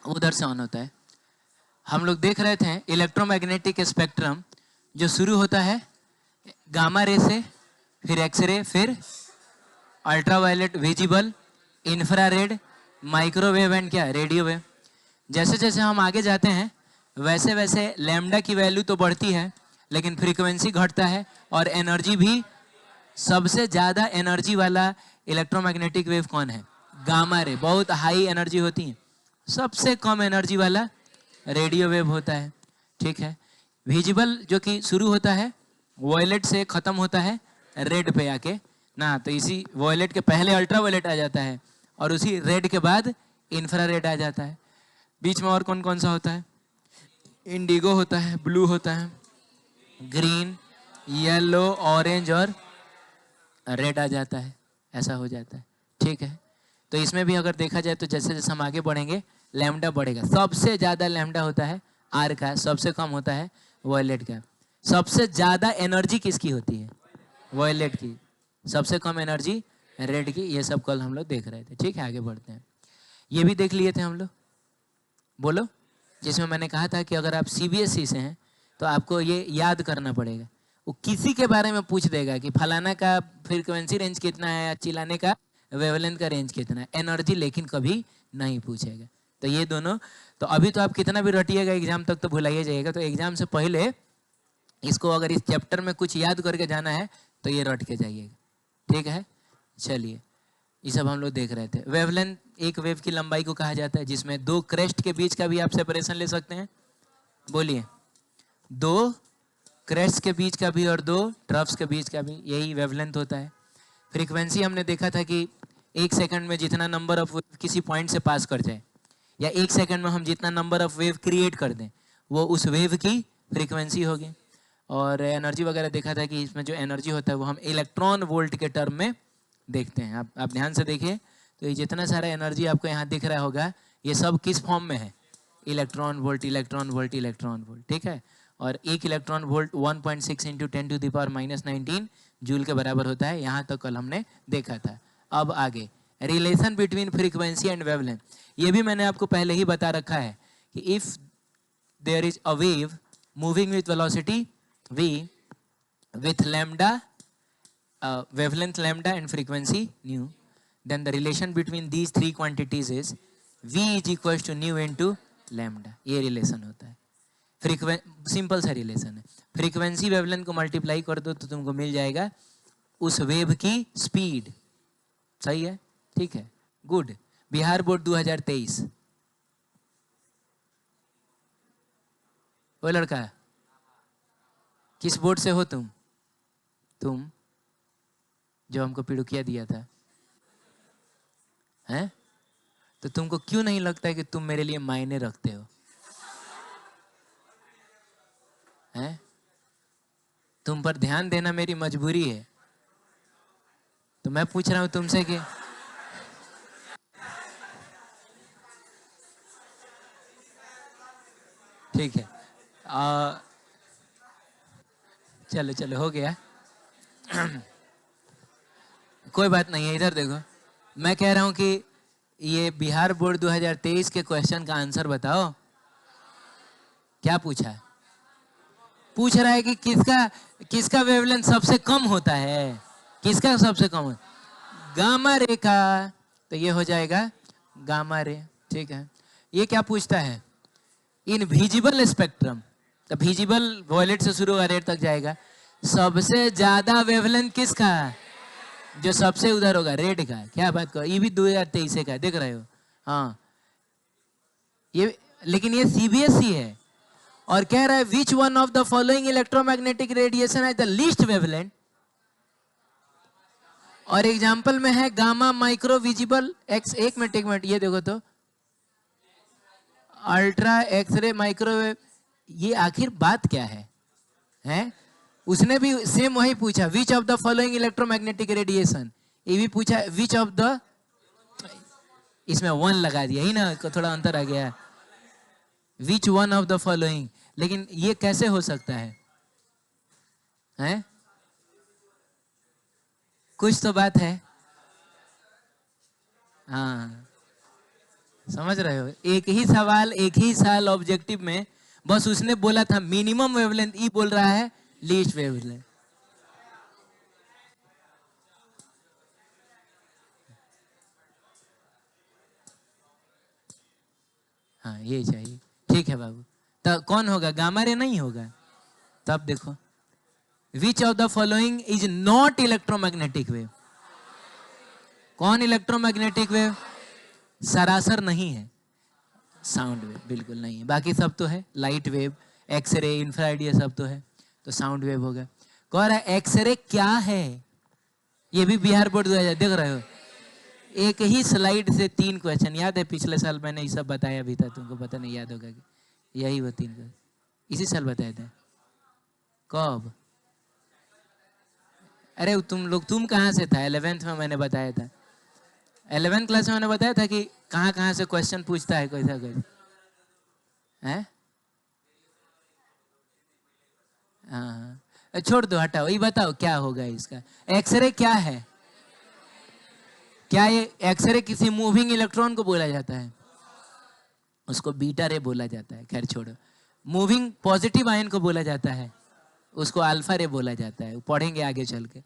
उधर से ऑन होता है। हम लोग देख रहे थे इलेक्ट्रोमैग्नेटिक स्पेक्ट्रम जो शुरू होता है गामा रे से, फिर एक्सरे, फिर ultraviolet, visible, infrared, microwave and क्या रेडियो वेव। जैसे जैसे हम आगे जाते हैं वैसे वैसे लैम्डा की वैल्यू तो बढ़ती है लेकिन फ्रीक्वेंसी घटता है और एनर्जी भी। सबसे ज़्यादा एनर्जी वाला इलेक्ट्रोमैग्नेटिक वेव कौन है? गामा रे, बहुत हाई एनर्जी होती है। सबसे कम एनर्जी वाला रेडियो वेव होता है। ठीक है। विजिबल जो कि शुरू होता है वॉयलेट से, ख़त्म होता है रेड पे आके ना, तो इसी वॉयलेट के पहले अल्ट्रावायलेट आ जाता है और उसी रेड के बाद इंफ्रारेड आ जाता है। बीच में और कौन कौन सा होता है? इंडिगो होता है, ब्लू होता है, ग्रीन, येलो, ऑरेंज और रेड आ जाता है। ऐसा हो जाता है। ठीक है। तो इसमें भी अगर देखा जाए तो जैसे जैसे हम आगे बढ़ेंगे लैम्डा बढ़ेगा। सबसे ज़्यादा लैम्डा होता है आर का, सबसे कम होता है वॉयलेट का। सबसे ज़्यादा एनर्जी किसकी होती है? वॉयलेट की। सबसे कम एनर्जी रेड की। ये सब कल हम लोग देख रहे थे। ठीक है, आगे बढ़ते हैं। ये भी देख लिए थे हम लोग, बोलो, जिसमें मैंने कहा था कि अगर आप सीबीएसई से हैं तो आपको ये याद करना पड़ेगा। वो किसी के बारे में पूछ देगा कि फलाना का फ्रीक्वेंसी रेंज कितना है, चिल्लाने का वेवलेंथ का रेंज कितना है, एनर्जी लेकिन कभी नहीं पूछेगा। तो ये दोनों, तो अभी तो आप कितना भी रटिएगा एग्जाम तक तो भुलाइए जाइएगा। तो एग्जाम से पहले इसको अगर इस चैप्टर में कुछ याद करके जाना है तो ये रट के जाइएगा। ठीक है, चलिए ये सब हम लोग देख रहे थे। वेवलेंथ एक वेव की लंबाई को कहा जाता है जिसमें दो क्रेस्ट के बीच का भी आप सेपरेशन ले सकते हैं। बोलिए, दो क्रेस्ट के बीच का भी और दो ट्रफ्स के बीच का भी, यही वेवलेंथ होता है। फ्रीक्वेंसी हमने देखा था कि एक सेकंड में जितना नंबर ऑफ वेव किसी पॉइंट से पास कर जाए या एक सेकंड में हम जितना नंबर ऑफ वेव क्रिएट कर दें वो उस वेव की फ्रीक्वेंसी होगी। और एनर्जी वगैरह देखा था कि इसमें जो एनर्जी होता है वो हम इलेक्ट्रॉन वोल्ट के टर्म में देखते हैं। आप ध्यान से देखिए तो ये जितना सारा एनर्जी आपको यहाँ दिख रहा होगा ये सब किस फॉर्म में है? Electron volt, electron volt, electron volt. ठीक है। और एक इलेक्ट्रॉन वोल्ट 1.6 इंटू 10⁻⁻19 जूल के बराबर होता है। यहाँ तक कल हमने देखा था। अब आगे relation between frequency and wavelength, ये भी मैंने आपको पहले ही बता रखा है कि if there is a wave moving with velocity v with lambda, wavelength lambda and frequency nu, then the relation between these three quantities is v is equals to nu into lambda। ये relation होता है। Simple सा relation है। Frequency wavelength को multiply कर दो तो तुमको मिल जाएगा उस वेव की स्पीड। सही है, ठीक है, गुड। बिहार बोर्ड 2023। वो लड़का, किस बोर्ड से हो तुम? तुम जो हमको पिड़ुकिया दिया था, हैं? तो तुमको क्यों नहीं लगता है कि तुम मेरे लिए मायने रखते हो? हैं? तुम पर ध्यान देना मेरी मजबूरी है। तो मैं पूछ रहा हूं तुमसे कि ठीक है, चलो चलो हो गया। कोई बात नहीं है। इधर देखो, मैं कह रहा हूं कि ये बिहार बोर्ड 2023 के क्वेश्चन का आंसर बताओ। क्या पूछा है? पूछ रहा है कि किसका वेवलेंथ सबसे कम होता है। किसका सबसे कम है? गामा रे का। तो ये हो जाएगा गामा रे। ठीक है। ये क्या पूछता है? इन विजिबल स्पेक्ट्रम, तो विजिबल वॉयलेट से शुरू होगा रेड तक जाएगा। सबसे ज्यादा वेवलेंथ किसका? जो सबसे उधर होगा रेड का। क्या बात करो, ये भी 2023 का देख रहे हो। हाँ, ये लेकिन ये सीबीएसई है और कह रहा है which one of the following electromagnetic radiation है द लीस्ट वेवलेंथ। और एग्जाम्पल में है गामा, माइक्रो, विजिबल, एक्स। एक मिनट ये देखो तो, अल्ट्रा, एक्सरे, माइक्रोवेव, ये आखिर बात क्या है? हैं? उसने भी सेम वही पूछा, which of the following electromagnetic radiation. ये भी पूछा विच ऑफ द, इसमें वन लगा दिया ही ना, थोड़ा अंतर आ गया। Which one of the following, लेकिन ये कैसे हो सकता है? हैं? कुछ तो बात है। हाँ, समझ रहे हो? एक ही सवाल एक ही साल ऑब्जेक्टिव में, बस उसने बोला था मिनिमम वेवलेंथ, ई बोल रहा है लीस्ट वेवलेंथ। हाँ ये चाहिए, ठीक है बाबू। तो कौन होगा? गामा रे नहीं होगा। तब देखो, which of the following is not electromagnetic wave? कौन इलेक्ट्रोमैग्नेटिक वेव? सरासर नहीं है। साउंड वेव बिल्कुल नहीं है, बाकी सब तो है, लाइट वेव, एक्सरे, इंफ्रारेड, ये सब तो है। तो साउंड वेव होगा। कह रहा है एक्सरे क्या है? ये भी बिहार बोर्ड 2000, देख रहे हो? एक ही स्लाइड से 3 क्वेश्चन याद है? पिछले साल मैंने ये सब बताया भी था, तुमको पता नहीं याद होगा कि यही वो 3 क्वेश्चन इसी साल बताए थे। कब? अरे तुम कहाँ से था? 11th में मैंने बताया था। 11th क्लास में मैंने बताया था कि कहाँ कहाँ से क्वेश्चन पूछता है कैसा कैसा है। हाँ, छोड़ दो, हटाओ। ये बताओ क्या होगा इसका? एक्सरे क्या है? क्या ये एक्सरे किसी मूविंग इलेक्ट्रॉन को बोला जाता है? उसको बीटा रे बोला जाता है। खैर छोड़ो। मूविंग पॉजिटिव आयन को बोला जाता है, उसको अल्फा रे बोला जाता है, पढ़ेंगे आगे चल के।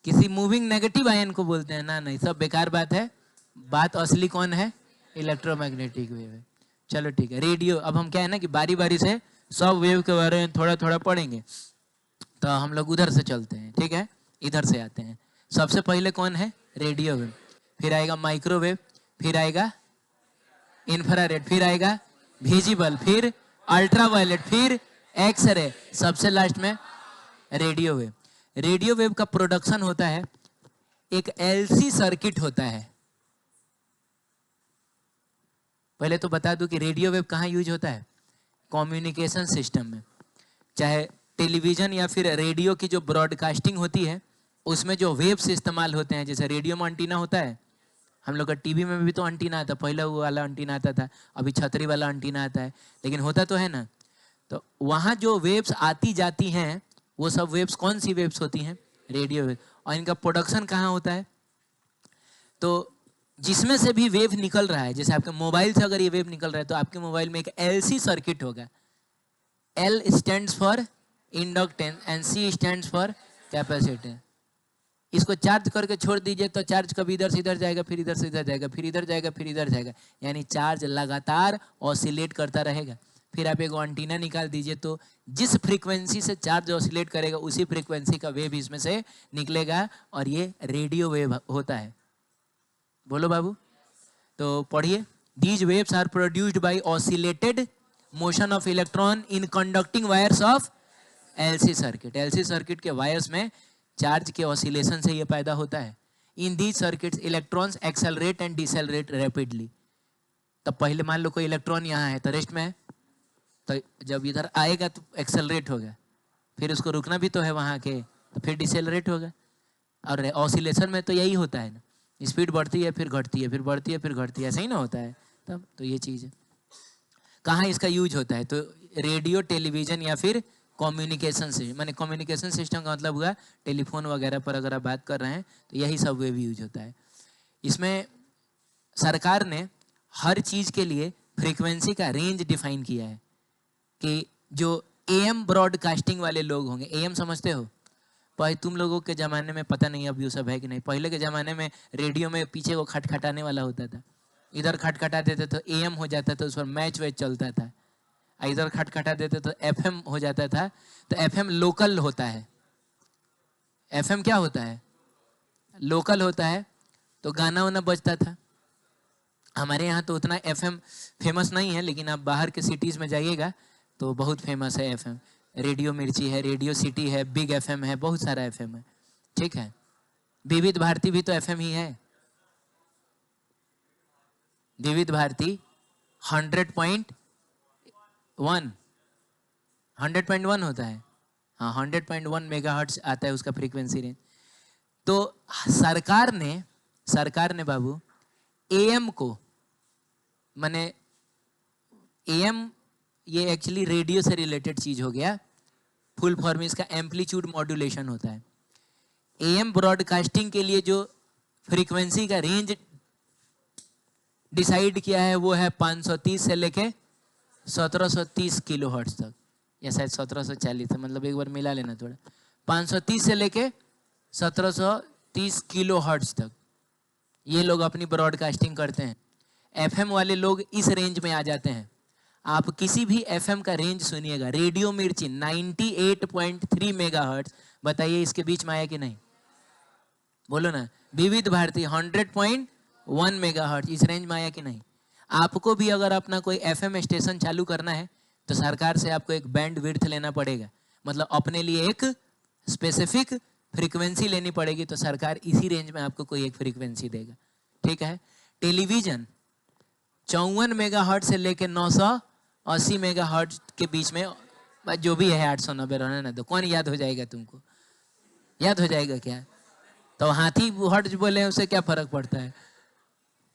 किसी मूविंग नेगेटिव आयन को बोलते हैं ना, नहीं, सब बेकार बात है। बात असली कौन है? इलेक्ट्रोमैग्नेटिक वेव है। चलो ठीक है। रेडियो, अब हम क्या है ना कि बारी बारी से सब वेव के बारे में थोड़ा थोड़ा पढ़ेंगे। तो हम लोग उधर से चलते हैं, ठीक है? इधर से आते हैं। सबसे पहले कौन है? रेडियो वेव, फिर आएगा माइक्रोवेव, फिर आएगा इंफ्रारेड, फिर आएगा विजिबल, फिर अल्ट्रावायलेट, फिर एक्सरे, सबसे लास्ट में रेडियो वेव। रेडियो वेव का प्रोडक्शन होता है, एक एलसी सर्किट होता है। पहले तो बता दूं कि रेडियो वेव कहाँ यूज होता है? कम्युनिकेशन सिस्टम में। चाहे टेलीविजन या फिर रेडियो की जो ब्रॉडकास्टिंग होती है, उसमें जो वेव्स इस्तेमाल होते हैं, जैसे रेडियो में एंटीना होता है, हम लोग का टीवी में भी तो एंटीना आता, पहले वो वाला एंटीना आता था, अभी छतरी वाला एंटीना आता है, लेकिन होता तो है ना। तो वहाँ जो वेव्स आती जाती हैं, वो सब वेव्स कौन सी वेव्स होती हैं? Radio wave. और इनका प्रोडक्शन कहाँ होता है? तो जिसमें से भी वेव निकल रहा है, जैसे आपके मोबाइल से अगर ये वेव निकल रहा है, तो आपके मोबाइल में एक एलसी सर्किट होगा। L stands for inductance and C stands for capacitance. इसको चार्ज करके छोड़ दीजिए तो चार्ज कभी इधर से इधर जाएगा, फिर इधर से इधर जाएगा, फिर इधर जाएगा, फिर इधर जाएगा, यानी चार्ज लगातार ऑसिलेट करता रहेगा। फिर आप एक एंटीना निकाल दीजिए तो जिस फ्रीक्वेंसी से चार्ज ऑसिलेट करेगा, उसी फ्रीक्वेंसी का वेव इसमें से निकलेगा, और ये रेडियो वेव होता है। बोलो बाबू। तो पढ़िए, these waves are produced by oscillated motion of electron in conducting wires of LC circuit. LC circuit के वायर्स में चार्ज के ऑसिलेशन से ये पैदा होता है। In these circuits electrons accelerate and decelerate rapidly. तब पहले मान लो कोई इलेक्ट्रॉन यहाँ है तो रेस्ट में है, तो जब इधर आएगा तो एक्सेलरेट होगा, फिर उसको रुकना भी तो है वहाँ के, तो फिर डिसेलरेट होगा। और ऑसिलेशन में तो यही होता है ना, स्पीड बढ़ती है फिर घटती है, फिर बढ़ती है फिर घटती है, ऐसा ही ना होता है। तब तो ये चीज़ है। कहाँ इसका यूज होता है? तो रेडियो, टेलीविजन या फिर कम्युनिकेशन से, माने कम्युनिकेशन सिस्टम का मतलब हुआ टेलीफोन वगैरह पर अगर आप बात कर रहे हैं तो यही सब वेव यूज होता है। इसमें सरकार ने हर चीज़ के लिए फ्रीक्वेंसी का रेंज डिफाइन किया है कि जो एएम ब्रॉडकास्टिंग वाले लोग होंगे, एएम समझते हो? पहले तुम लोगों के ज़माने में पता नहीं अब ये सब है कि नहीं, पहले के ज़माने में रेडियो में पीछे को खटखटाने वाला होता था, इधर खटखटा देते तो एएम हो जाता था, उस पर मैच वैच चलता था। इधर खटखटा देते तो एफएम हो जाता था। तो एफएम लोकल होता है। एफएम क्या होता है? लोकल होता है। तो गाना वाना बजता था। हमारे यहाँ तो उतना एफएम फेमस नहीं है, लेकिन आप बाहर के सिटीज़ में जाइएगा तो बहुत फेमस है एफएम। रेडियो मिर्ची है, रेडियो सिटी है, बिग एफएम है, बहुत सारा एफएम है, ठीक है। विविध भारती भी तो एफएम ही है। विविध भारती 100.1 100.1 होता है। हाँ, 100.1 मेगाहर्ट्ज आता है उसका फ्रीक्वेंसी रेंज। तो सरकार ने बाबू एएम को, माने एएम ये एक्चुअली रेडियो से रिलेटेड चीज हो गया। फुल फॉर्म इसका एम्पलीट्यूड मॉड्यूलेशन होता है। एएम ब्रॉडकास्टिंग के लिए जो फ्रीक्वेंसी का रेंज डिसाइड किया है वो है 530 से लेके 1730 किलो हर्ट्ज तक, या शायद 1740 है, मतलब एक बार मिला लेना थोड़ा। 530 से लेके 1730 किलो हर्ट्ज तक ये लोग अपनी ब्रॉडकास्टिंग करते हैं। एफएम वाले लोग इस रेंज में आ जाते हैं। आप किसी भी एफएम का रेंज सुनिएगा, रेडियो मिर्ची 98.3 मेगाहर्ट्ज, बताइए इसके बीच में आया कि नहीं? बोलो ना। विविध भारती 100.1 मेगाहर्ट्ज, इस रेंज में आया कि नहीं? आपको भी अगर अपना कोई एफएम स्टेशन चालू करना है तो सरकार से आपको एक बैंड विड्थ लेना पड़ेगा, मतलब अपने लिए एक स्पेसिफिक फ्रीक्वेंसी लेनी पड़ेगी, तो सरकार इसी रेंज में आपको कोई एक फ्रीक्वेंसी देगा। ठीक है। टेलीविजन 54 मेगाहर्ट्ज से लेके 980 मेगाहर्ट्ज के बीच में, जो भी है 890 रहने ना दो, कौन याद हो जाएगा तुमको? याद हो जाएगा क्या? तो हाथी हर्ट्ज बोले उसे क्या फर्क पड़ता है?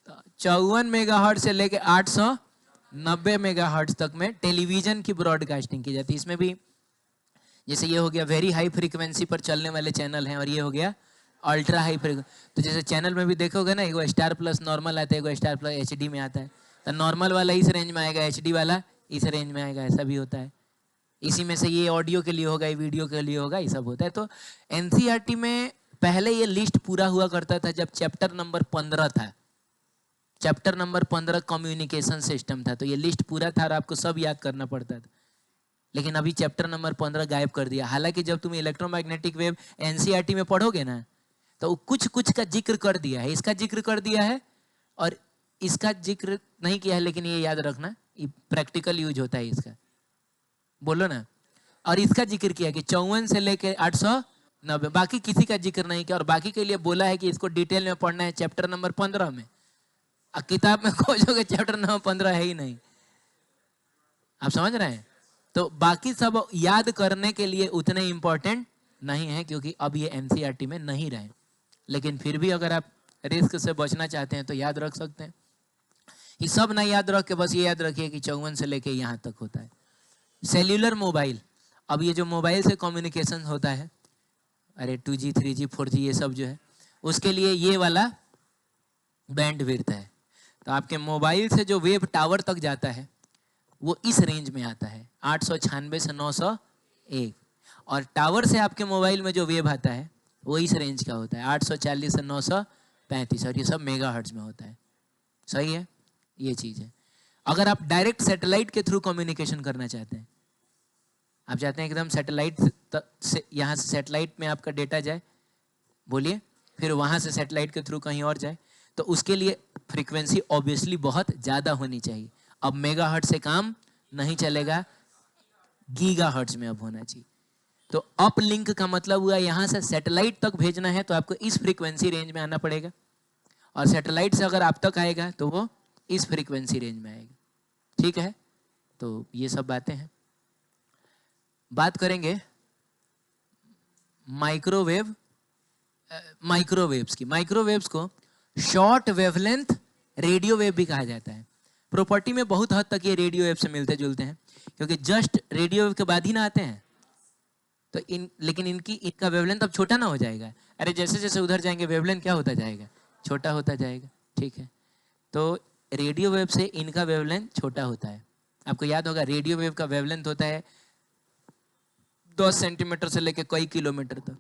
तो 54 मेगाहर्ट्ज से लेके 890 मेगाहर्ट्ज तक में टेलीविजन की ब्रॉडकास्टिंग की जाती है। इसमें भी जैसे ये हो गया वेरी हाई फ्रीक्वेंसी पर चलने वाले चैनल हैं, और ये हो गया अल्ट्रा हाई फ्रीक्वेंसी। तो जैसे चैनल में भी देखोगे ना, एगो स्टार प्लस नॉर्मल आता है, एगो स्टार प्लस एचडी में आता है। तो नॉर्मल वाला इस रेंज में आएगा, एचडी वाला इस रेंज में आएगा, ऐसा भी होता है। इसी में से ये ऑडियो के लिए होगा, ये वीडियो के लिए होगा, ये सब होता है। तो एनसीईआरटी में पहले ये लिस्ट पूरा हुआ करता था जब चैप्टर नंबर 15 था। चैप्टर नंबर 15 कम्युनिकेशन सिस्टम था, तो ये लिस्ट पूरा था और आपको सब याद करना पड़ता था। लेकिन अभी चैप्टर नंबर 15 गायब कर दिया। हालांकि जब तुम इलेक्ट्रोमैग्नेटिक वेव एनसीईआरटी में पढ़ोगे ना, तो कुछ कुछ का जिक्र कर दिया है, इसका जिक्र कर दिया है और इसका जिक्र नहीं किया है, लेकिन ये याद रखना ये प्रैक्टिकल यूज होता है इसका। बोलो ना। और इसका जिक्र किया कि 54 से लेके 890, बाकी किसी का जिक्र नहीं किया। और बाकी के लिए बोला है कि इसको डिटेल में पढ़ना है चैप्टर नंबर 15 में। किताब में खोजोगे चैप्टर नंबर 15 है ही नहीं। आप समझ रहे हैं? तो बाकी सब याद करने के लिए उतने इंपॉर्टेंट नहीं है, क्योंकि अब ये एनसीईआरटी में नहीं रहे। लेकिन फिर भी अगर आप रिस्क से बचना चाहते हैं तो याद रख सकते हैं। ये सब नहीं याद रख के बस ये याद रखिए कि 54 से लेके यहाँ तक होता है। सेल्यूलर मोबाइल, अब ये जो मोबाइल से कम्युनिकेशन होता है, अरे 2G 3G 4G ये सब जो है, उसके लिए ये वाला बैंड विड्थ है। तो आपके मोबाइल से जो वेव टावर तक जाता है वो इस रेंज में आता है, 896 से 901। और टावर से आपके मोबाइल में जो वेव आता है वो इस रेंज का होता है, 840 से 935, और ये सब मेगाहर्ट्ज में होता है। सही है, ये चीज़ है। अगर आप डायरेक्ट सैटेलाइट के थ्रू कम्युनिकेशन करना चाहते हैं, आप चाहते हैं एकदम सैटेलाइट से, यहाँ से सैटेलाइट में आपका डेटा जाए, बोलिए, फिर वहाँ से सैटेलाइट के थ्रू कहीं और जाए, तो उसके लिए फ्रीक्वेंसी ऑब्वियसली बहुत ज़्यादा होनी चाहिए। अब मेगाहर्ट्ज से काम नहीं चलेगा, गीगाहर्ट्ज में अब होना चाहिए। तो अप लिंक का मतलब हुआ यहाँ से सैटेलाइट तक भेजना है तो आपको इस फ्रीक्वेंसी रेंज में आना पड़ेगा, और सैटेलाइट से अगर आप तक आएगा तो वो इस फ्रीक्वेंसी रेंज में आएगा। ठीक है, तो ये सब बातें हैं। बात करेंगे माइक्रोवेव्स की। माइक्रोवेव्स को शॉर्ट वेवलेंथ रेडियो वेव भी कहा जाता है। प्रॉपर्टी में बहुत हद तक ये रेडियो वेव से मिलते जुलते हैं, क्योंकि जस्ट रेडियो वेव के बाद ही ना आते हैं। तो लेकिन इनका वेवलेंथ अब छोटा ना हो जाएगा। अरे जैसे जैसे उधर जाएंगे वेवलेंथ क्या होता जाएगा? छोटा होता जाएगा। ठीक है, तो रेडियो वेव से इनका वेवलेंथ छोटा होता है। आपको याद होगा रेडियो वेव का वेवलेंथ होता है 10 सेंटीमीटर से लेकर कई किलोमीटर तक,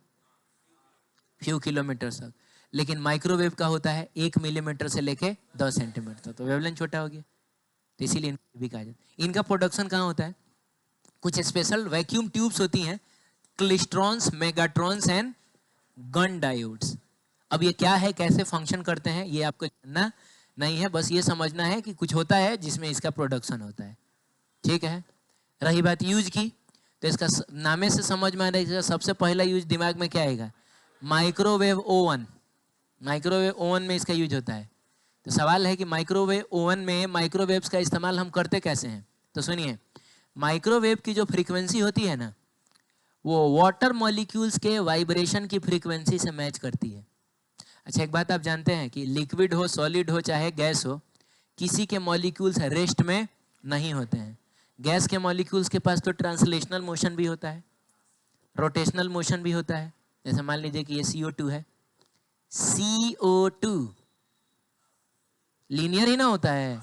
फ्यू किलोमीटर तक। लेकिन माइक्रोवेव का होता है 1 मिलीमीटर से लेके 10 सेंटीमीटर तक, तो वेवलेंथ छोटा हो गया। तो इसीलिए भी कहा जाता है। इनका प्रोडक्शन कहाँ होता है? कुछ स्पेशल वैक्यूम ट्यूब्स होती हैं, क्लिस्ट्रॉन्स, मेगाट्रॉन्स एंड गन डायोड्स। अब ये क्या है, कैसे फंक्शन करते हैं, ये आपको जानना नहीं है, बस ये समझना है कि कुछ होता है जिसमें इसका प्रोडक्शन होता है। ठीक है, रही बात यूज की, तो इसका नामे से समझ में आ रहा है, सबसे पहला यूज दिमाग में क्या आएगा? Microwave oven. माइक्रोवेव ओवन में इसका यूज होता है। तो सवाल है कि माइक्रोवेव ओवन में माइक्रोवेव्स का इस्तेमाल हम करते कैसे हैं? तो सुनिए, माइक्रोवेव की जो फ्रीक्वेंसी होती है ना, वो वाटर मॉलिक्यूल्स के वाइब्रेशन की फ्रीक्वेंसी से मैच करती है। अच्छा, एक बात आप जानते हैं कि लिक्विड हो, सॉलिड हो, चाहे गैस हो, किसी के मॉलिक्यूल्स रेस्ट में नहीं होते हैं। गैस के मॉलिक्यूल्स के पास तो ट्रांसलेशनल मोशन भी होता है, रोटेशनल मोशन भी होता है। जैसे मान लीजिए कि ये CO2 है, CO2 लीनियर ही ना होता है।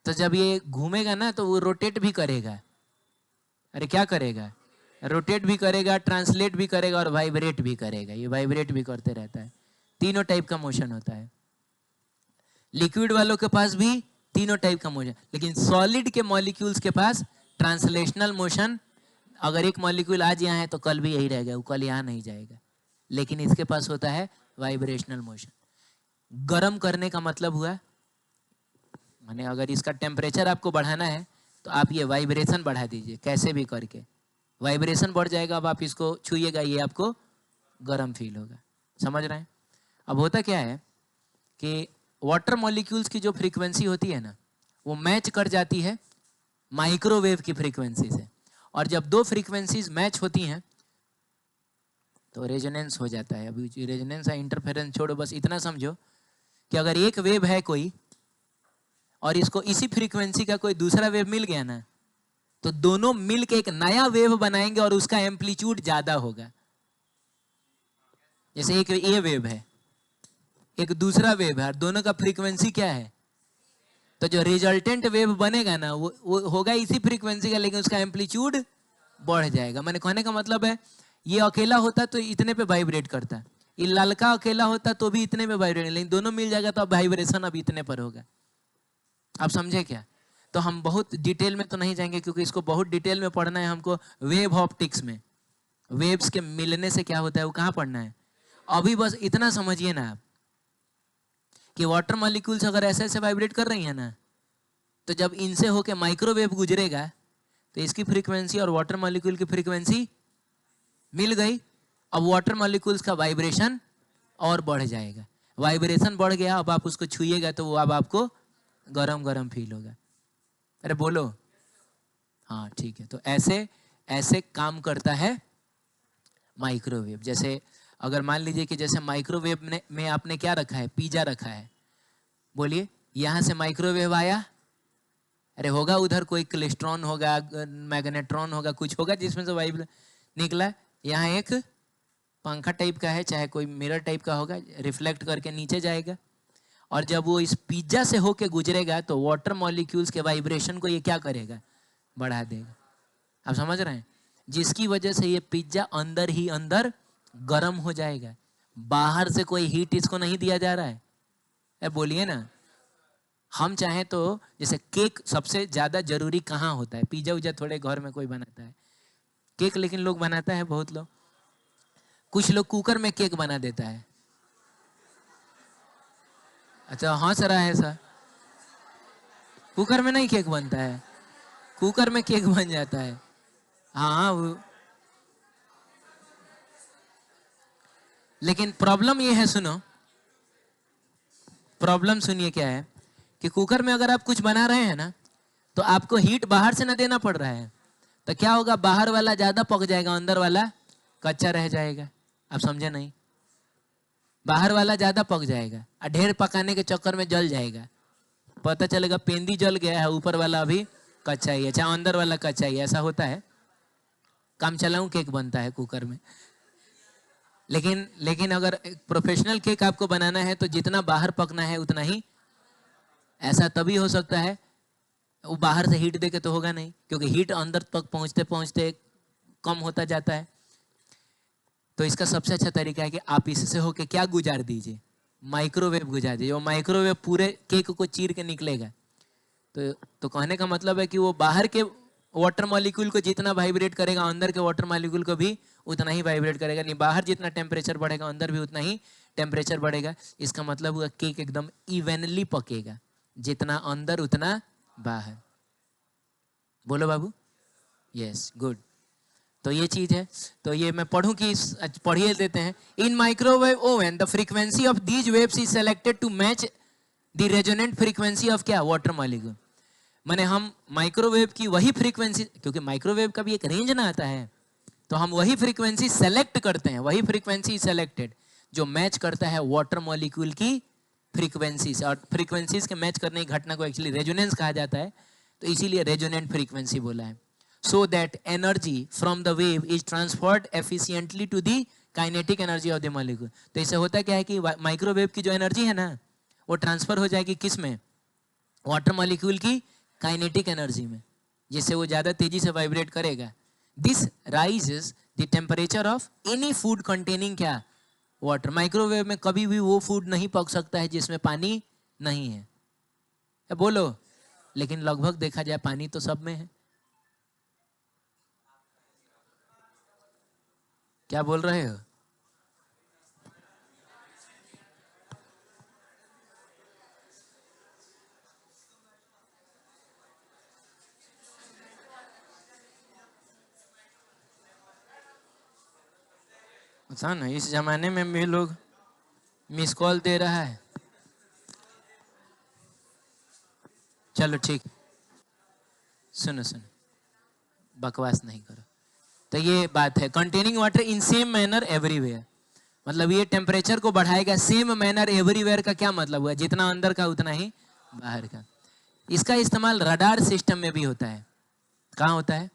तो जब ये घूमेगा ना तो वो रोटेट भी करेगा। अरे क्या करेगा? रोटेट भी करेगा, ट्रांसलेट भी करेगा और वाइब्रेट भी करेगा। ये वाइब्रेट भी करते रहता है। तीनों टाइप का मोशन होता है। लिक्विड वालों के पास भी तीनों टाइप का मोशन, लेकिन सॉलिड के मॉलिक्यूल्स के पास ट्रांसलेशनल मोशन। अगर एक मॉलिक्यूल आज यहाँ है तो कल भी यही रहेगा, वो कल यहाँ नहीं जाएगा। लेकिन इसके पास होता है वाइब्रेशनल मोशन। गर्म करने का मतलब हुआ, माने अगर इसका टेम्परेचर आपको बढ़ाना है तो आप ये वाइब्रेशन बढ़ा दीजिए, कैसे भी करके वाइब्रेशन बढ़ जाएगा। अब आप इसको छूइएगा, ये आपको गर्म फील होगा। समझ रहे हैं? अब होता क्या है कि वाटर मॉलिक्यूल्स की जो फ्रीक्वेंसी होती है ना, वो मैच कर जाती है माइक्रोवेव की फ्रीक्वेंसी से। और जब दो फ्रीक्वेंसीज मैच होती हैं तो रेजोनेंस हो जाता है। अभी रेजोनेंस या इंटरफेरेंस छोड़ो, बस इतना समझो कि अगर एक वेव है कोई और इसको इसी फ्रीक्वेंसी का कोई दूसरा वेव मिल गया ना, तो दोनों मिल के एक नया वेव बनाएंगे और उसका एम्पलीट्यूड ज्यादा होगा। जैसे एक ये वेव है, एक दूसरा वेव है, और दोनों का फ्रीक्वेंसी क्या है, तो जो रिजल्टेंट वेव बनेगा ना वो होगा इसी फ्रीक्वेंसी का, लेकिन उसका एम्पलीट्यूड बढ़ जाएगा। मैंने कहने का मतलब है, ये अकेला होता तो इतने पे वाइब्रेट करता, ये ललका अकेला होता तो भी इतने पे वाइब्रेट, लेकिन दोनों मिल जाएगा तो अब वाइब्रेशन अब इतने पर होगा। आप समझे क्या? तो हम बहुत डिटेल में तो नहीं जाएंगे, क्योंकि इसको बहुत डिटेल में पढ़ना है हमको वेव ऑप्टिक्स में। वेव्स के मिलने से क्या होता है वो कहाँ पढ़ना है। अभी बस इतना समझिए ना आप कि वाटर मॉलिक्यूल्स अगर ऐसे ऐसे वाइब्रेट कर रही हैं ना, तो जब इनसे होके माइक्रोवेव गुजरेगा तो इसकी फ्रीक्वेंसी और वाटर मॉलिक्यूल की फ्रीक्वेंसी मिल गई। अब वाटर मॉलिक्यूल्स का वाइब्रेशन और बढ़ जाएगा। वाइब्रेशन बढ़ गया, अब आप उसको छुइएगा तो वो अब आपको गरम गरम फील होगा। अरे बोलो, हाँ ठीक है। तो ऐसे ऐसे काम करता है माइक्रोवेव। जैसे अगर मान लीजिए कि जैसे माइक्रोवेव में आपने क्या रखा है, पिज्जा रखा है, बोलिए यहाँ से माइक्रोवेव आया, अरे होगा उधर कोई क्लेस्ट्रॉन होगा, मैग्नेट्रॉन होगा, कुछ होगा जिसमें से वाइब निकला। यहाँ एक पंखा टाइप का है, चाहे कोई मिरर टाइप का होगा, रिफ्लेक्ट करके नीचे जाएगा। और जब वो इस पिज्जा से होके गुजरेगा तो वाटर मॉलिक्यूल्स के वाइब्रेशन को ये क्या करेगा, बढ़ा देगा। आप समझ रहे हैं? जिसकी वजह से ये पिज्जा अंदर ही अंदर गर्म हो जाएगा। बाहर से कोई हीट इसको नहीं दिया जा रहा है। बोलिए ना, हम चाहें तो जैसे केक सबसे ज्यादा जरूरी कहाँ होता है, पिज्जा उज्जा थोड़े घर में कोई बनाता है केक, लेकिन लोग बनाता है बहुत लोग। कुछ लोग कुकर में केक बना देता है। अच्छा हंस रहा है सर, कुकर में नहीं केक बनता है, कुकर में केक बन जाता है। हाँ लेकिन प्रॉब्लम ये है, सुनो प्रॉब्लम सुनिए क्या है कि कुकर में अगर आप कुछ बना रहे हैं ना, तो आपको हीट बाहर से ना देना पड़ रहा है, तो क्या होगा, बाहर वाला ज्यादा पक जाएगा, अंदर वाला कच्चा रह जाएगा। आप समझे नहीं? बाहर वाला ज्यादा पक जाएगा और ढेर पकाने के चक्कर में जल जाएगा। पता चलेगा पेंदी जल गया है, ऊपर वाला अभी कच्चा ही है, चाहे अंदर वाला कच्चा ही है। ऐसा होता है। काम चलाऊं केक बनता है कुकर में। लेकिन अगर प्रोफेशनल केक आपको बनाना है तो जितना बाहर पकना है उतना ही। ऐसा तभी हो सकता है, वो बाहर से हीट देके तो होगा नहीं, क्योंकि हीट अंदर तक पहुंचते पहुंचते कम होता जाता है। तो इसका सबसे अच्छा तरीका है कि आप इससे होके क्या गुजार दीजिए, माइक्रोवेव गुजार दीजिए। वो माइक्रोवेव पूरे केक को चीर के निकलेगा। तो कहने का मतलब है कि वो बाहर के वाटर मॉलिक्यूल को जितना वाइब्रेट करेगा, अंदर के वाटर मॉलिक्यूल को भी उतना ही वाइब्रेट करेगा। नहीं, बाहर जितना टेम्परेचर बढ़ेगा अंदर भी उतना ही टेम्परेचर बढ़ेगा। इसका मतलब हुआ केक एकदम इवनली पकेगा, जितना अंदर उतना बाहर। बोलो बाबू। Yes good. तो ये चीज है। तो ये मैं पढ़ूं कि पढ़िए देते हैं। In microwave oven the frequency of these waves is selected to match the resonant frequency of क्या, वाटर मॉलिक्यूल। माने हम माइक्रोवेव की वही फ्रीक्वेंसी, क्योंकि माइक्रोवेव का भी एक रेंज ना आता है, तो हम वही फ्रीक्वेंसी सेलेक्ट करते हैं। वही फ्रीक्वेंसी सेलेक्टेड जो मैच करता है वाटर मॉलिक्यूल की फ्रीक्वेंसी से। और फ्रीक्वेंसीज के मैच करने की घटना को एक्चुअली रेजोनेंस कहा जाता है, तो इसीलिए रेजोनेंट फ्रीक्वेंसी बोला है। so that energy from the wave is transferred efficiently to the kinetic energy of the molecule। तो इससे होता क्या है कि माइक्रोवेव की जो एनर्जी है ना, वो ट्रांसफर हो जाएगी किस में, वाटर मॉलिक्यूल की काइनेटिक एनर्जी में, जिससे वो ज़्यादा तेजी से वाइब्रेट करेगा। This rises the temperature of any food containing क्या, वाटर। माइक्रोवेव में कभी भी वो फूड नहीं पक सकता है जिसमें पानी नहीं है, बोलो। लेकिन लगभग देखा जाए पानी तो सब में है। क्या बोल रहे हो? आसान है, इस जमाने में भी लोग मिस कॉल दे रहा है। चलो ठीक, सुनो सुनो, बकवास नहीं करो। तो ये बात है, containing water in same manner everywhere, मतलब ये टेम्परेचर को बढ़ाएगा। सेम मैनर एवरीवेयर का क्या मतलब हुआ, जितना अंदर का उतना ही बाहर का। इसका इस्तेमाल रडार सिस्टम में भी होता है। कहाँ होता है?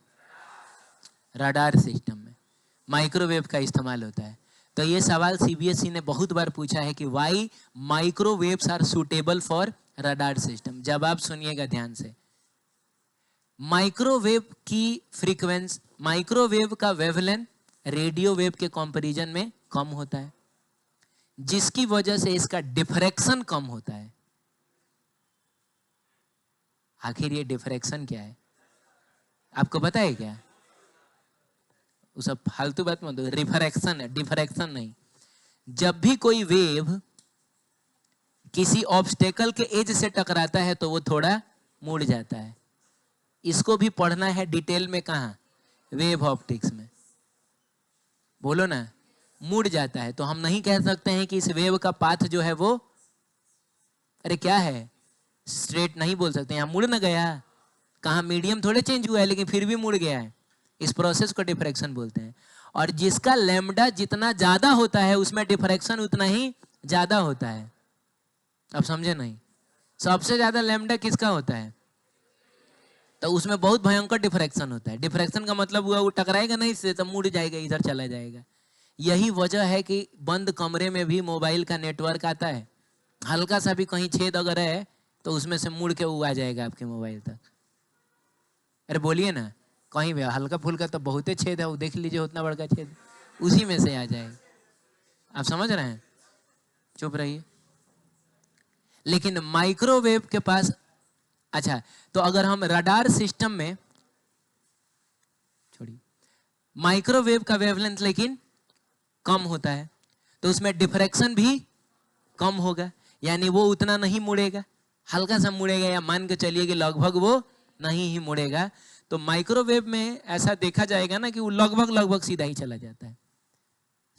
रडार सिस्टम में माइक्रोवेव का इस्तेमाल होता है। तो ये सवाल सीबीएसई ने बहुत बार पूछा है कि why microwaves are suitable for radar system. जवाब सुनिएगा ध्यान से। माइक्रोवेव की फ्रीक्वेंसी, माइक्रोवेव का वेवलेंथ रेडियो वेव के कंपैरिजन में कम होता है, जिसकी वजह से इसका डिफ्रैक्शन कम होता है। आखिर ये डिफ्रैक्शन क्या है, आपको पता है क्या? वो सब फालतू बात मत, रिफ्रैक्शन है, डिफ्रैक्शन नहीं। जब भी कोई वेव किसी ऑब्स्टेकल के एज से टकराता है तो वो थोड़ा मुड़ जाता है। इसको भी पढ़ना है डिटेल में। कहाँ? वेव ऑप्टिक्स में। बोलो ना, मुड़ जाता है। तो हम नहीं कह सकते हैं कि इस वेव का पाथ जो है वो, अरे क्या है, स्ट्रेट नहीं बोल सकते। यहाँ मुड़ न गया, कहाँ मीडियम थोड़े चेंज हुआ है, लेकिन फिर भी मुड़ गया है। इस प्रोसेस को डिफ्रैक्शन बोलते हैं। और जिसका लैम्डा जितना ज्यादा होता है उसमें डिफ्रैक्शन उतना ही ज्यादा होता है। अब समझे नहीं? सबसे ज्यादा लैम्डा किसका होता है? तो उसमें बहुत भयंकर डिफ्रैक्शन होता है। डिफ्रैक्शन का मतलब हुआ वो टकराएगा नहीं इससे, तो मुड़ जाएगा, इधर चला जाएगा। यही वजह है कि बंद कमरे में भी मोबाइल का नेटवर्क आता है। हल्का सा भी कहीं छेद अगर है तो उसमें से मुड़ के वो आ जाएगा आपके मोबाइल तक। अरे बोलिए ना, कहीं भी हल्का फुल्का तो बहुते छेद है, वो देख लीजिए उतना बड़का छेद, उसी में से आ जाएगा। आप समझ रहे हैं? चुप रहिए। लेकिन माइक्रोवेव के पास, अच्छा, तो अगर हम रडार सिस्टम में, छोड़िए, माइक्रोवेव का वेवलेंथ लेकिन कम होता है, तो उसमें डिफ्रैक्शन भी कम होगा, यानी वो उतना नहीं मुड़ेगा, हल्का सा मुड़ेगा, या मान के चलिए कि लगभग वो नहीं ही मुड़ेगा। तो माइक्रोवेव में ऐसा देखा जाएगा ना कि वो लगभग लगभग सीधा ही चला जाता है।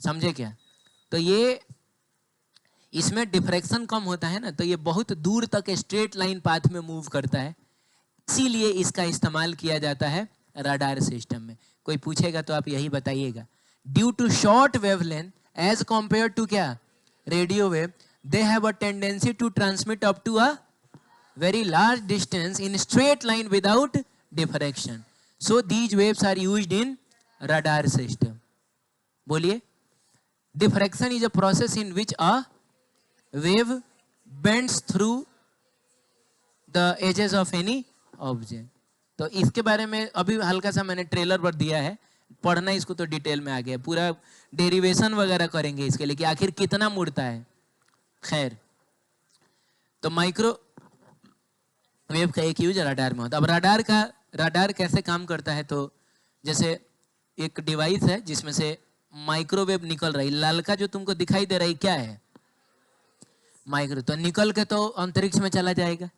समझे क्या? तो ये इसमें डिफ्रैक्शन कम होता है ना, तो ये बहुत दूर तक स्ट्रेट लाइन पाथ में मूव करता है। इसीलिए इसका इस्तेमाल किया जाता है रडार सिस्टम में। कोई पूछेगा तो आप यही बताइएगा, due to short wavelength as compare to क्या, radio wave, they have a tendency to transmit up to a very large distance in straight line without diffraction, so these waves are used in radar system. बोलिए, diffraction is a process in which a wave bends through the edges of any object. तो इसके बारे में अभी हल्का सा मैंने trailer पर दिया है, पढ़ना इसको तो डिटेल में आ गया, पूरा डेरिवेशन वगैरह करेंगे इसके लिए कि आखिर कितना मुड़ता है। खैर, तो माइक्रो वेव का एक यूज रडार में होता है। अब रडार कैसे काम करता है, तो जैसे एक डिवाइस है जिसमें से माइक्रोवेव निकल रही, लाल का जो तुमको दिखाई दे रही क्या है, माइक्रो, तो निकल के तो अंतरिक्ष में चला जाएगा।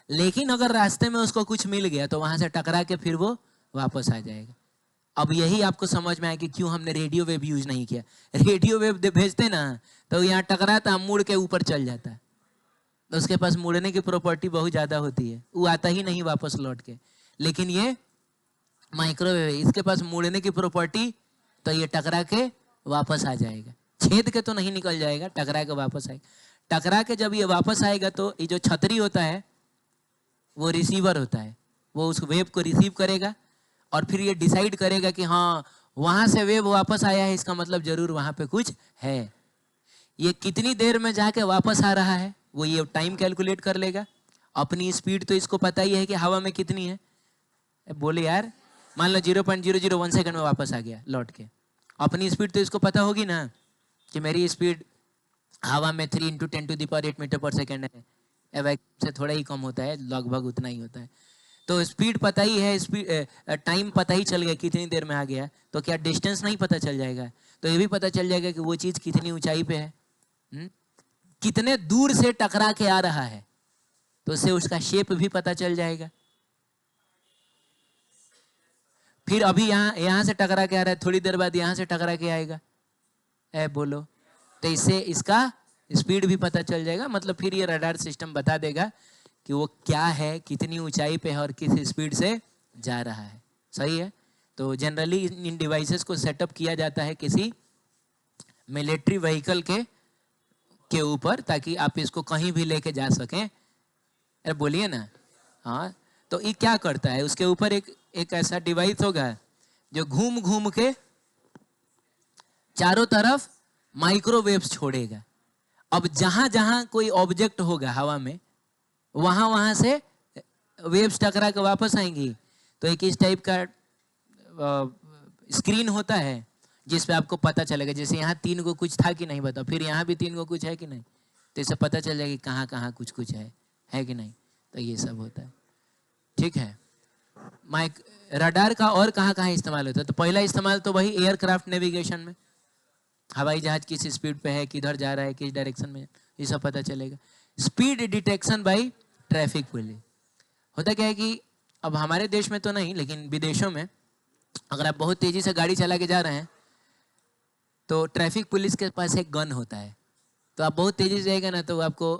लेकिन अगर रास्ते में उसको कुछ मिल गया तो वहां से टकरा के फिर वो वापस आ जाएगा। अब यही आपको समझ में आया कि क्यों हमने रेडियो वेव यूज नहीं किया। रेडियो वेव भेजते ना तो यहाँ टकराता, मुड़ के ऊपर चल जाता है, तो उसके पास मुड़ने की प्रॉपर्टी बहुत ज्यादा होती है, वो आता ही नहीं वापस लौट के। लेकिन ये माइक्रोवेव है, इसके पास मुड़ने की प्रॉपर्टी, तो ये टकरा के वापस आ जाएगा। छेद के तो नहीं निकल जाएगा, टकरा के वापस आएगा। टकरा के जब ये वापस आएगा तो ये जो छतरी होता है वो रिसीवर होता है, वो उस वेव को रिसीव करेगा और फिर ये डिसाइड करेगा कि हाँ वहां से वेव वापस आया है, इसका मतलब जरूर वहां पे कुछ है। ये कितनी देर में जाके वापस आ रहा है वो ये टाइम कैलकुलेट कर लेगा। अपनी स्पीड तो इसको पता ही है कि हवा में कितनी है। बोले यार मान लो 0.001 सेकंड में वापस आ गया लौट के, अपनी स्पीड तो इसको पता होगी ना कि मेरी स्पीड हवा में 3 × 10⁸ मीटर पर सेकंड है। वैक्यूम से थोड़ा ही कम होता है, लगभग उतना ही होता है। तो स्पीड पता ही है, स्पीड टाइम पता ही चल गया कितनी देर में आ गया, तो क्या डिस्टेंस नहीं पता चल जाएगा? तो ये भी पता चल जाएगा कि वो चीज़ कितनी ऊंचाई पे है, कितने दूर से टकरा के आ रहा है, तो उससे उसका शेप भी पता चल जाएगा। फिर अभी यहाँ से टकरा के आ रहा है, थोड़ी देर बाद यहाँ से टकरा के आएगा, बोलो। तो इससे इसका स्पीड भी पता चल जाएगा। मतलब फिर ये रडार सिस्टम बता देगा कि वो क्या है, कितनी ऊंचाई पे है और किस स्पीड से जा रहा है। सही है। तो जनरली इन डिवाइसेस को सेटअप किया जाता है किसी मिलिट्री व्हीकल के ऊपर, ताकि आप इसको कहीं भी लेके जा सकें। अरे बोलिए ना। हाँ, तो ये क्या करता है, उसके ऊपर एक ऐसा डिवाइस होगा जो घूम घूम के चारों तरफ माइक्रोवेव्स छोड़ेगा। अब जहां जहां कोई ऑब्जेक्ट होगा हवा में, वहां वहां से वेव्स टकरा के वापस आएंगी। तो एक इस टाइप का स्क्रीन होता है जिस पे आपको पता चलेगा, जैसे यहाँ 3 को कुछ था कि नहीं बताओ, फिर यहाँ भी 3 को कुछ है कि नहीं, तो इससे पता चल जाएगा कि कहाँ कहाँ कुछ कुछ है कि नहीं। तो ये सब होता है। ठीक है। माइक रडार का और कहाँ कहाँ इस्तेमाल होता है? तो पहला इस्तेमाल तो वही एयरक्राफ्ट नेविगेशन में, हवाई जहाज किस स्पीड पे है, किधर जा रहा है, किस डायरेक्शन में, ये सब पता चलेगा। Speed detection bye traffic police. होता क्या है कि अब हमारे देश में तो नहीं, लेकिन विदेशों में अगर आप बहुत तेजी से गाड़ी चला के जा रहे हैं तो ट्रैफिक पुलिस के पास एक गन होता है। तो आप बहुत तेजी से जाएगा ना, तो आपको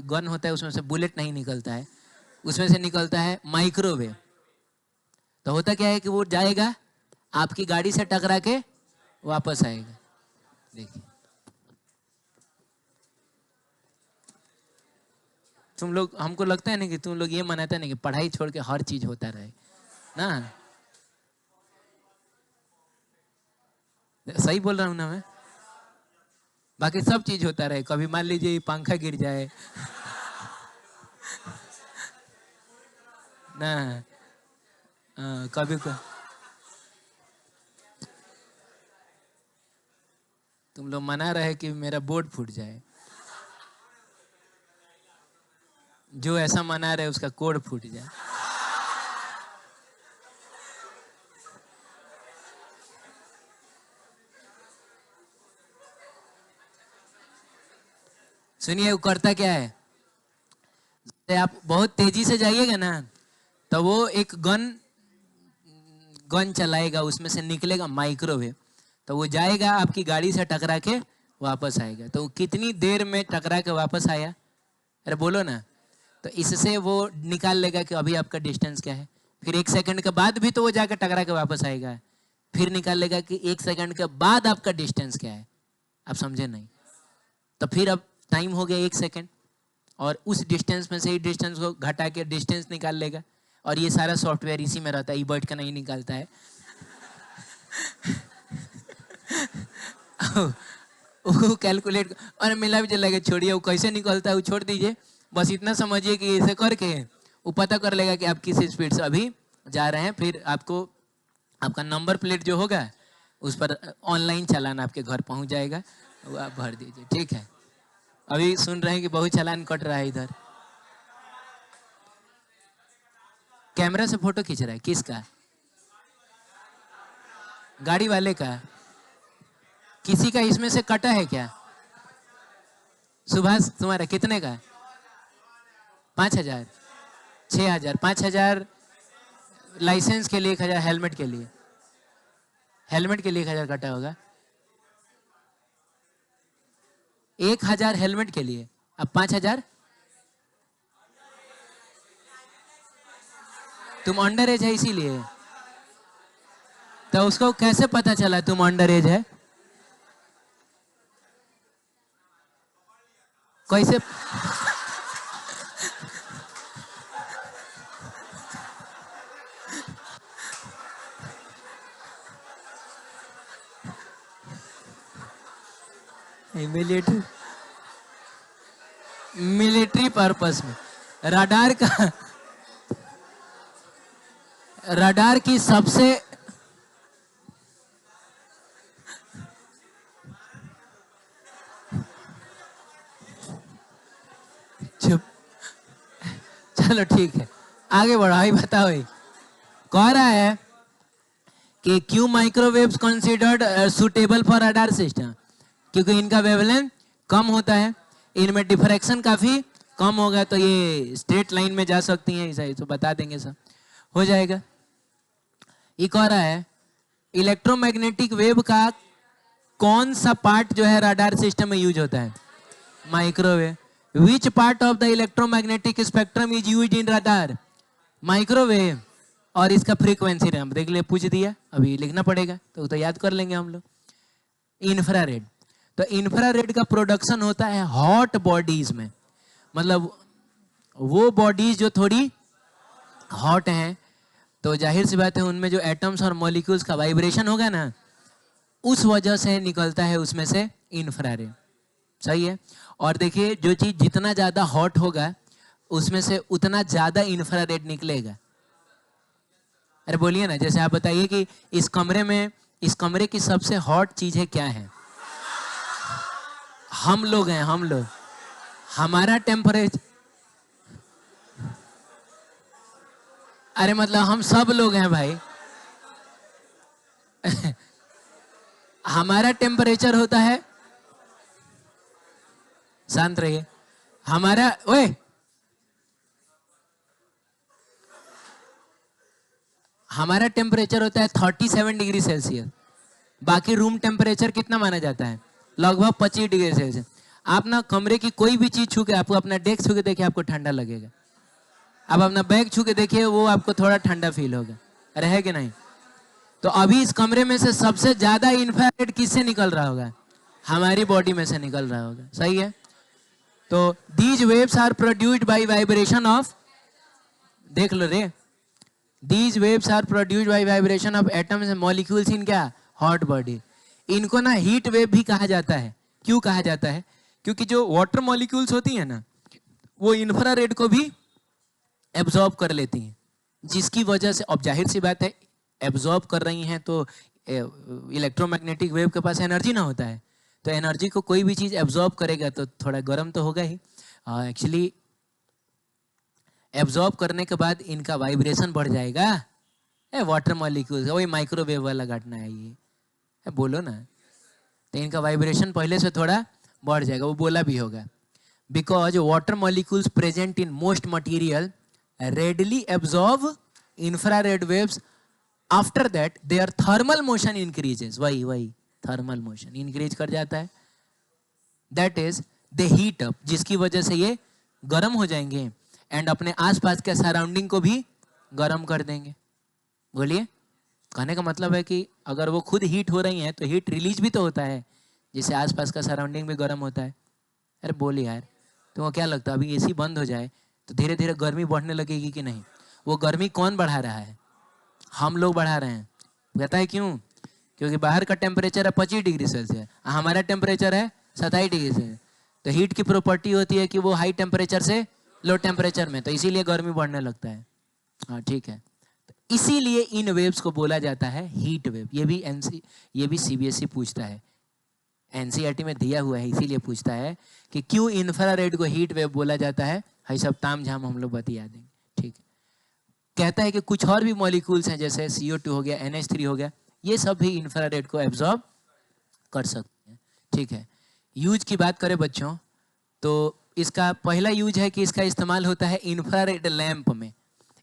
गन होता है, उसमें से बुलेट नहीं निकलता है, उसमें से निकलता है माइक्रोवेव। तो होता क्या है कि वो जाएगा, आपकी गाड़ी से टकरा के वापस आएगा। देखिए, तुम लोग, हमको लगता है ना कि तुम लोग ये मनाते हैं ना कि पढ़ाई छोड़ के हर चीज होता रहे ना। सही बोल रहा हूँ ना मैं? बाकी सब चीज होता रहे, कभी मान लीजिए पंखा गिर जाए ना, कभी तुम लोग मना रहे कि मेरा बोर्ड फूट जाए, जो ऐसा मना रहे उसका कोड फूट जाए। सुनिए, वो करता क्या है, आप बहुत तेजी से जाइएगा ना, तो वो एक गन चलाएगा, उसमें से निकलेगा माइक्रोवेव, तो वो जाएगा आपकी गाड़ी से टकरा के वापस आएगा। तो कितनी देर में टकरा के वापस आया, अरे बोलो ना। तो इससे वो निकाल लेगा कि अभी आपका डिस्टेंस क्या है। फिर 1 सेकंड के बाद भी तो वो जाकर टकरा के वापस आएगा, फिर निकाल लेगा कि 1 सेकंड के बाद आपका डिस्टेंस क्या है। आप समझे नहीं? तो फिर अब टाइम हो गया 1 सेकंड, और उस डिस्टेंस में से ही डिस्टेंस को घटा के डिस्टेंस निकाल लेगा। और ये सारा सॉफ्टवेयर इसी में रहता है, ये बैठ कर नहीं निकालता है वो कैलकुलेट, और मिला भी चलेगा, छोड़िए वो कैसे निकलता है वो छोड़ दीजिए, बस इतना समझिए कि ऐसे करके वो पता कर लेगा कि आप किस स्पीड से अभी जा रहे हैं। फिर आपको आपका नंबर प्लेट जो होगा उस पर ऑनलाइन चालान आपके घर पहुंच जाएगा, वो आप भर दीजिए। ठीक है। अभी सुन रहे हैं कि बहुत चालान कट रहा है इधर। कैमरा से फोटो खींच रहा है, किसका? गाड़ी वाले का? किसी का इसमें से कटा है क्या? सुभाष, तुम्हारा कितने का? 5,000, 6,000, 5,000 लाइसेंस के लिए, 1,000 हेलमेट के लिए, हेलमेट के लिए 1,000 कटा होगा। 1,000 हेलमेट के लिए, अब 5,000। तुम अंडर एज है इसीलिए। तो उसको कैसे पता चला तुम अंडर एज है? कैसे? इमीडिएट मिलिट्री पर्पस में रडार का, रडार की सबसे चुप, चलो ठीक है, आगे बढ़ो। भाई बताओ, कह रहा है कि क्यों microwaves considered suitable for radar system, क्योंकि इनका वेवलेंथ कम होता है, इनमें डिफ्रैक्शन काफी कम होगा, तो ये स्ट्रेट लाइन में जा सकती हैं। ऐसा तो बता देंगे, सब हो जाएगा। ये कह रहा है इलेक्ट्रोमैग्नेटिक वेव का कौन सा पार्ट जो है रडार सिस्टम में यूज होता है? Microwave. Which part of the electromagnetic spectrum is used in radar? Microwave. और इसका फ्रीक्वेंसी रैंप देख ले, पूछ दिया, अभी लिखना पड़ेगा तो याद कर लेंगे हम लोग। इंफ्रारेड, तो इंफ्रारेड का प्रोडक्शन होता है हॉट बॉडीज में, मतलब वो बॉडीज जो थोड़ी हॉट हैं, तो जाहिर सी बात है उनमें जो एटम्स और मॉलिक्यूल्स का वाइब्रेशन होगा ना, उस वजह से निकलता है उसमें से इंफ्रारेड। सही है। और देखिए जो चीज जितना ज्यादा हॉट होगा उसमें से उतना ज्यादा इंफ्रारेड निकलेगा। अरे बोलिए ना, जैसे आप बताइए कि इस कमरे की सबसे हॉट चीजें क्या है? हम लोग हैं, हम लोग, हमारा टेम्परेचर, अरे मतलब हम सब लोग हैं भाई। हमारा टेम्परेचर होता है, शांत रहिए, हमारा, ओए हमारा टेम्परेचर होता है 37 डिग्री सेल्सियस। बाकी रूम टेम्परेचर कितना माना जाता है? लगभग 25 डिग्री सेल्सियस। आप ना कमरे की कोई भी चीज छू के, आपको अपना डेस्क छू के देखिए, आपको ठंडा लगेगा। आप अपना बैग छू के देखिए, वो आपको थोड़ा ठंडा फील होगा। अरे है कि नहीं? तो अभी इस कमरे में से सबसे ज्यादा इंफ्रारेड किससे निकल रहा होगा? हमारी बॉडी में से निकल रहा होगा। सही है। तो these waves are produced by vibration of, देख लो रे, these waves are produced by vibration of atoms and molecules in क्या? Hot body. इनको ना हीट वेव भी कहा जाता है। क्यों कहा जाता है? क्योंकि जो वाटर मॉलिक्यूल्स होती है ना, वो इंफ्रारेड को भी एब्जॉर्ब कर लेती हैं, जिसकी वजह से, अब जाहिर सी बात है एब्जॉर्ब कर रही हैं तो इलेक्ट्रोमैग्नेटिक वेव के पास एनर्जी ना होता है, तो एनर्जी को कोई भी चीज एब्जॉर्ब करेगा तो थोड़ा गर्म तो होगा ही। एक्चुअली एब्जॉर्ब करने के बाद इनका वाइब्रेशन बढ़ जाएगा। वाटर मॉलिक्यूल्स, वही माइक्रोवेव वाला घटना है ये, बोलो ना। तो इनका वाइब्रेशन पहले से थोड़ा बढ़ जाएगा, वो बोला भी होगा। Because water molecules present in most material readily absorb infrared waves. After that their thermal motion increases, वही thermal motion increase कर जाता है, that is they heat up, जिसकी वजह से ये गर्म हो जाएंगे एंड अपने आसपास के सराउंडिंग को भी गर्म कर देंगे। बोलिए, कहने का मतलब है कि अगर वो खुद हीट हो रही हैं तो हीट रिलीज भी तो होता है, जिससे आसपास का सराउंडिंग भी गर्म होता है। अरे बोलिए यार, तुमको क्या लगता है अभी एसी बंद हो जाए तो धीरे धीरे गर्मी बढ़ने लगेगी कि नहीं? वो गर्मी कौन बढ़ा रहा है? हम लोग बढ़ा रहे हैं। पता है क्यों? क्योंकि बाहर का टेम्परेचर है 25 डिग्री सेल्सियस, हमारा टेम्परेचर है 27 डिग्री सेल्सियस। तो हीट की प्रॉपर्टी होती है कि वो हाई टेम्परेचर से लो टेम्परेचर में, तो इसीलिए गर्मी बढ़ने लगता है। हाँ ठीक है, तो इसीलिए इन वेव्स को बोला जाता है हीट वेव। ये भी सीबीएसई पूछता है, एनसीईआरटी में दिया हुआ है, इसीलिए पूछता है कि क्यों इंफ्रारेड को हीट वेव बोला जाता है। है सब ताम झाम हम लोग बतिया देंगे, ठीक है। कहता है कि कुछ और भी मॉलिक्यूल्स हैं, जैसे CO2 हो गया, NH3 हो गया, ये सब भी इंफ्रारेड को एब्जॉर्ब कर सकते हैं, ठीक है। यूज की बात करें बच्चों, तो इसका पहला यूज है कि इसका इस्तेमाल होता है इंफ्रारेड लैंप में,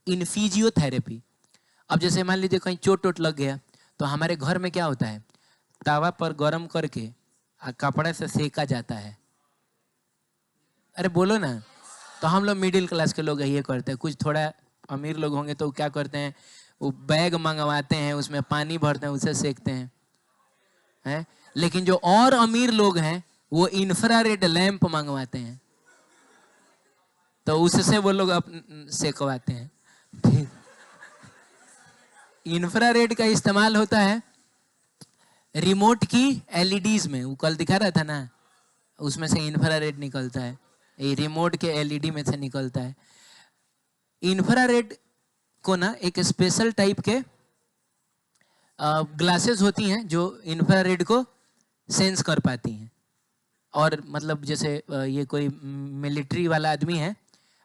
इन फिजियोथेरेपी। अब जैसे मान लीजिए कहीं चोट वोट लग गया, तो हमारे घर में क्या होता है, तावा पर गर्म करके कपड़े से सेका जाता है। अरे बोलो ना। तो हम लोग मिडिल क्लास के लोग ये करते हैं। कुछ थोड़ा अमीर लोग होंगे तो क्या करते हैं, वो बैग मंगवाते हैं, उसमें पानी भरते हैं, उसे सेकते हैं। लेकिन जो और अमीर लोग हैं वो इंफ्रारेड लैंप मंगवाते हैं, तो उससे वो लोग सेकवाते हैं। इंफ्रारेड का इस्तेमाल होता है रिमोट की LEDs में, वो कल दिखा रहा था ना, उसमें से इंफ्रारेड निकलता है। ये रिमोट के एलईडी में से निकलता है। इंफ्रारेड को ना एक स्पेशल टाइप के ग्लासेस होती हैं जो इंफ्रारेड को सेंस कर पाती हैं। और मतलब जैसे ये कोई मिलिट्री वाला आदमी है,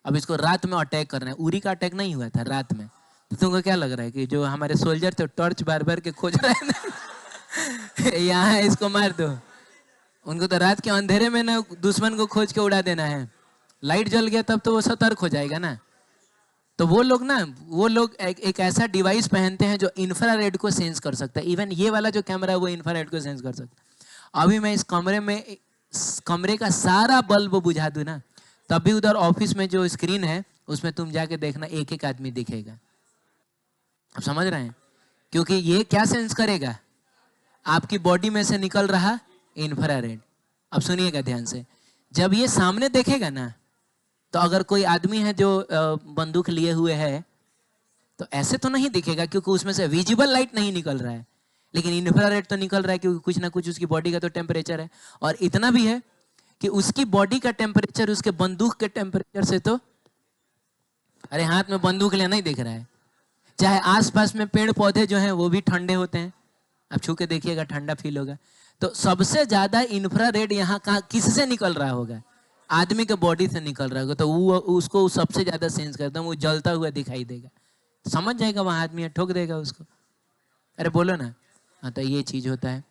अब इसको रात में अटैक करना है। उरी का अटैक नहीं हुआ था रात में, तो तुमको क्या लग रहा है कि जो हमारे सोल्जर थे टॉर्च बार बार के खोज रहे हैं यहाँ है इसको मार दो। उनको तो रात के अंधेरे में ना दुश्मन को खोज के उड़ा देना है। लाइट जल गया तब तो वो सतर्क हो जाएगा ना। तो वो लोग एक ऐसा डिवाइस पहनते हैं जो इंफ्रारेड को सेंस कर सकता है। इवन ये वाला जो कैमरा है वो इंफ्रारेड को सेंस कर सकता है। अभी मैं इस कमरे का सारा बल्ब बुझा दूं ना, तब भी उधर ऑफिस में जो स्क्रीन है उसमें तुम जाके देखना एक एक आदमी दिखेगा। आप समझ रहे हैं? क्योंकि ये क्या सेंस करेगा? आपकी बॉडी में से निकल रहा इंफ्रारेड। अब सुनिएगा ध्यान से, जब ये सामने देखेगा ना, तो अगर कोई आदमी है जो बंदूक लिए हुए है तो ऐसे तो नहीं दिखेगा क्योंकि उसमें से विजिबल लाइट नहीं निकल रहा है, लेकिन इंफ्रारेड तो निकल रहा है क्योंकि कुछ ना कुछ उसकी बॉडी का तो टेम्परेचर है। और इतना भी है कि उसकी बॉडी का टेम्परेचर उसके बंदूक के टेम्परेचर से तो, अरे हाथ में बंदूक लेना नहीं दिख रहा है। चाहे आसपास में पेड़ पौधे जो हैं वो भी ठंडे होते हैं, आप छू के देखिएगा ठंडा फील होगा। तो सबसे ज्यादा इंफ्रारेड यहाँ कहाँ किससे निकल रहा होगा? आदमी के बॉडी से निकल रहा होगा। तो वो उसको सबसे ज्यादा सेंस करता है, वो जलता हुआ दिखाई देगा, समझ जाएगा वहां आदमी है, ठोक देगा उसको। अरे बोलो ना। हाँ, तो ये चीज होता है।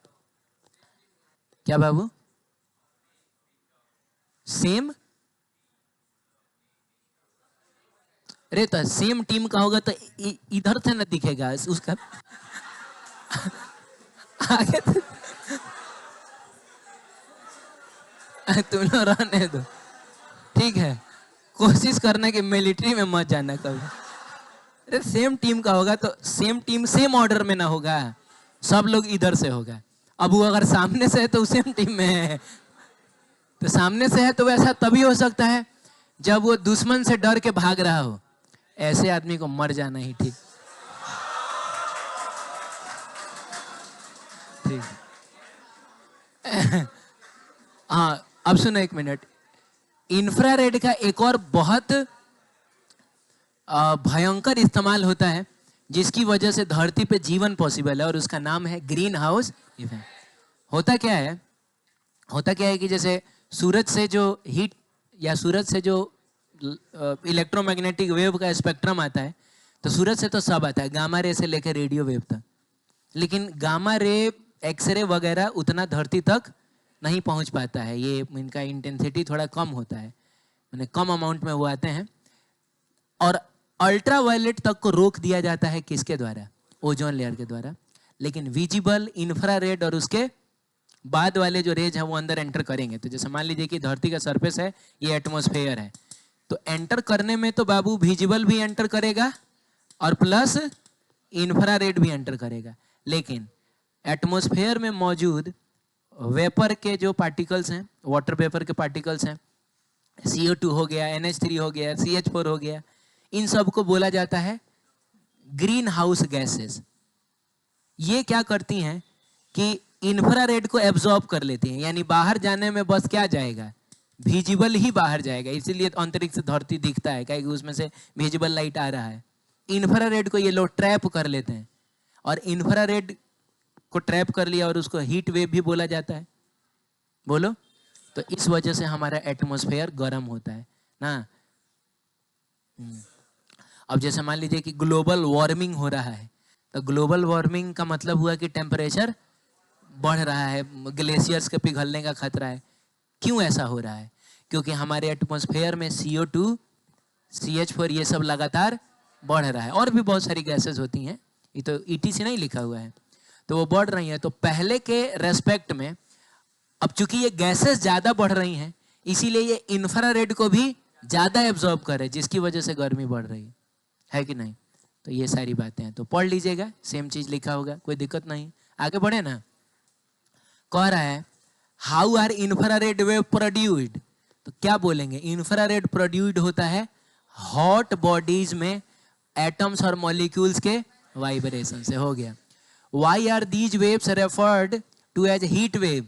क्या बाबू? सेम? अरे तो सेम टीम का होगा तो इधर से ना दिखेगा उसका आगे तो तुम लोग रहने दो, ठीक है? कोशिश करना कि मिलिट्री में मत जाना कभी। अरे सेम टीम का होगा तो सेम टीम सेम ऑर्डर में ना होगा, सब लोग इधर से होगा। अब वो अगर सामने से है तो सेम टीम में है, तो सामने से है तो वैसा तभी हो सकता है जब वो दुश्मन से डर के भाग रहा हो। ऐसे आदमी को मर जाना ही ठीक। ठीक। हाँ, अब सुनो एक मिनट। इंफ्रारेड का एक और बहुत भयंकर इस्तेमाल होता है जिसकी वजह से धरती पे जीवन पॉसिबल है, और उसका नाम है ग्रीन हाउस इफेक्ट। होता क्या है? होता क्या है कि जैसे सूरज से जो हीट या सूरज से जो इलेक्ट्रोमैग्नेटिक वेव का स्पेक्ट्रम आता है, तो सूरज से तो सब आता है, गामा रे से लेकर रेडियो वेव तक। लेकिन गामा रे, एक्सरे वगैरह उतना धरती तक नहीं पहुंच पाता है। ये इनका इंटेंसिटी थोड़ा कम होता है, मैंने कम अमाउंट में वो आते हैं। और अल्ट्रावायलेट तक को रोक दिया जाता है किसके द्वारा? ओजोन लेयर के द्वारा। लेकिन विजिबल, इंफ्रारेड और उसके बाद वाले जो रेज है वो अंदर एंटर करेंगे। तो जैसे मान लीजिए कि धरती का सरफेस है, ये एटमॉस्फेयर है, तो एंटर करने में तो बाबू विजिबल भी एंटर करेगा और प्लस इंफ्रारेड भी एंटर करेगा। लेकिन एटमॉस्फेयर में मौजूद वेपर के जो पार्टिकल्स हैं, वाटर वेपर के पार्टिकल्स हैं, CO2 हो गया, NH3 हो गया, CH4 हो गया, इन सब को बोला जाता है ग्रीन हाउस गैसेस। ये क्या करती हैं कि इंफ्रारेड को एब्जॉर्ब कर लेती हैं, यानी बाहर जाने में बस क्या जाएगा? विजिबल ही बाहर जाएगा। इसीलिए अंतरिक्ष धरती दिखता है, क्योंकि उसमें से विजिबल लाइट आ रहा है। इंफ्रारेड को ये लोग ट्रैप कर लेते हैं, और इंफ्रारेड को ट्रैप कर लिया और उसको हीट वेव भी बोला जाता है। बोलो। तो इस वजह से हमारा एटमॉस्फेयर गर्म होता है ना। अब जैसे मान लीजिए कि ग्लोबल वार्मिंग हो रहा है, तो ग्लोबल वार्मिंग का मतलब हुआ कि टेम्परेचर बढ़ रहा है, ग्लेशियर्स के पिघलने का खतरा है। क्यों ऐसा हो रहा है? क्योंकि हमारे एटमॉस्फेयर में CO2, CH4 ये सब लगातार बढ़ रहा है। और भी बहुत सारी गैसेस होती हैं, ये तो ETC नहीं लिखा हुआ है, तो वो बढ़ रही हैं। तो पहले के रेस्पेक्ट में अब चूंकि ये गैसेस ज्यादा बढ़ रही हैं, इसीलिए ये इंफ्रारेड को भी ज्यादा एब्जॉर्ब कर रहे हैं, जिसकी वजह से गर्मी बढ़ रही है कि नहीं? तो ये सारी बातें हैं, तो पढ़ लीजिएगा, सेम चीज लिखा होगा, कोई दिक्कत नहीं। आगे बढ़े ना। कह रहा है how are infrared wave produced. तो क्या बोलेंगे? इंफ्रारेड प्रोड्यूस्ड होता है हॉट बॉडीज में एटम्स और मॉलिक्यूल्स के वाइब्रेशन से। हो गया। Why are these waves referred to as heat wave?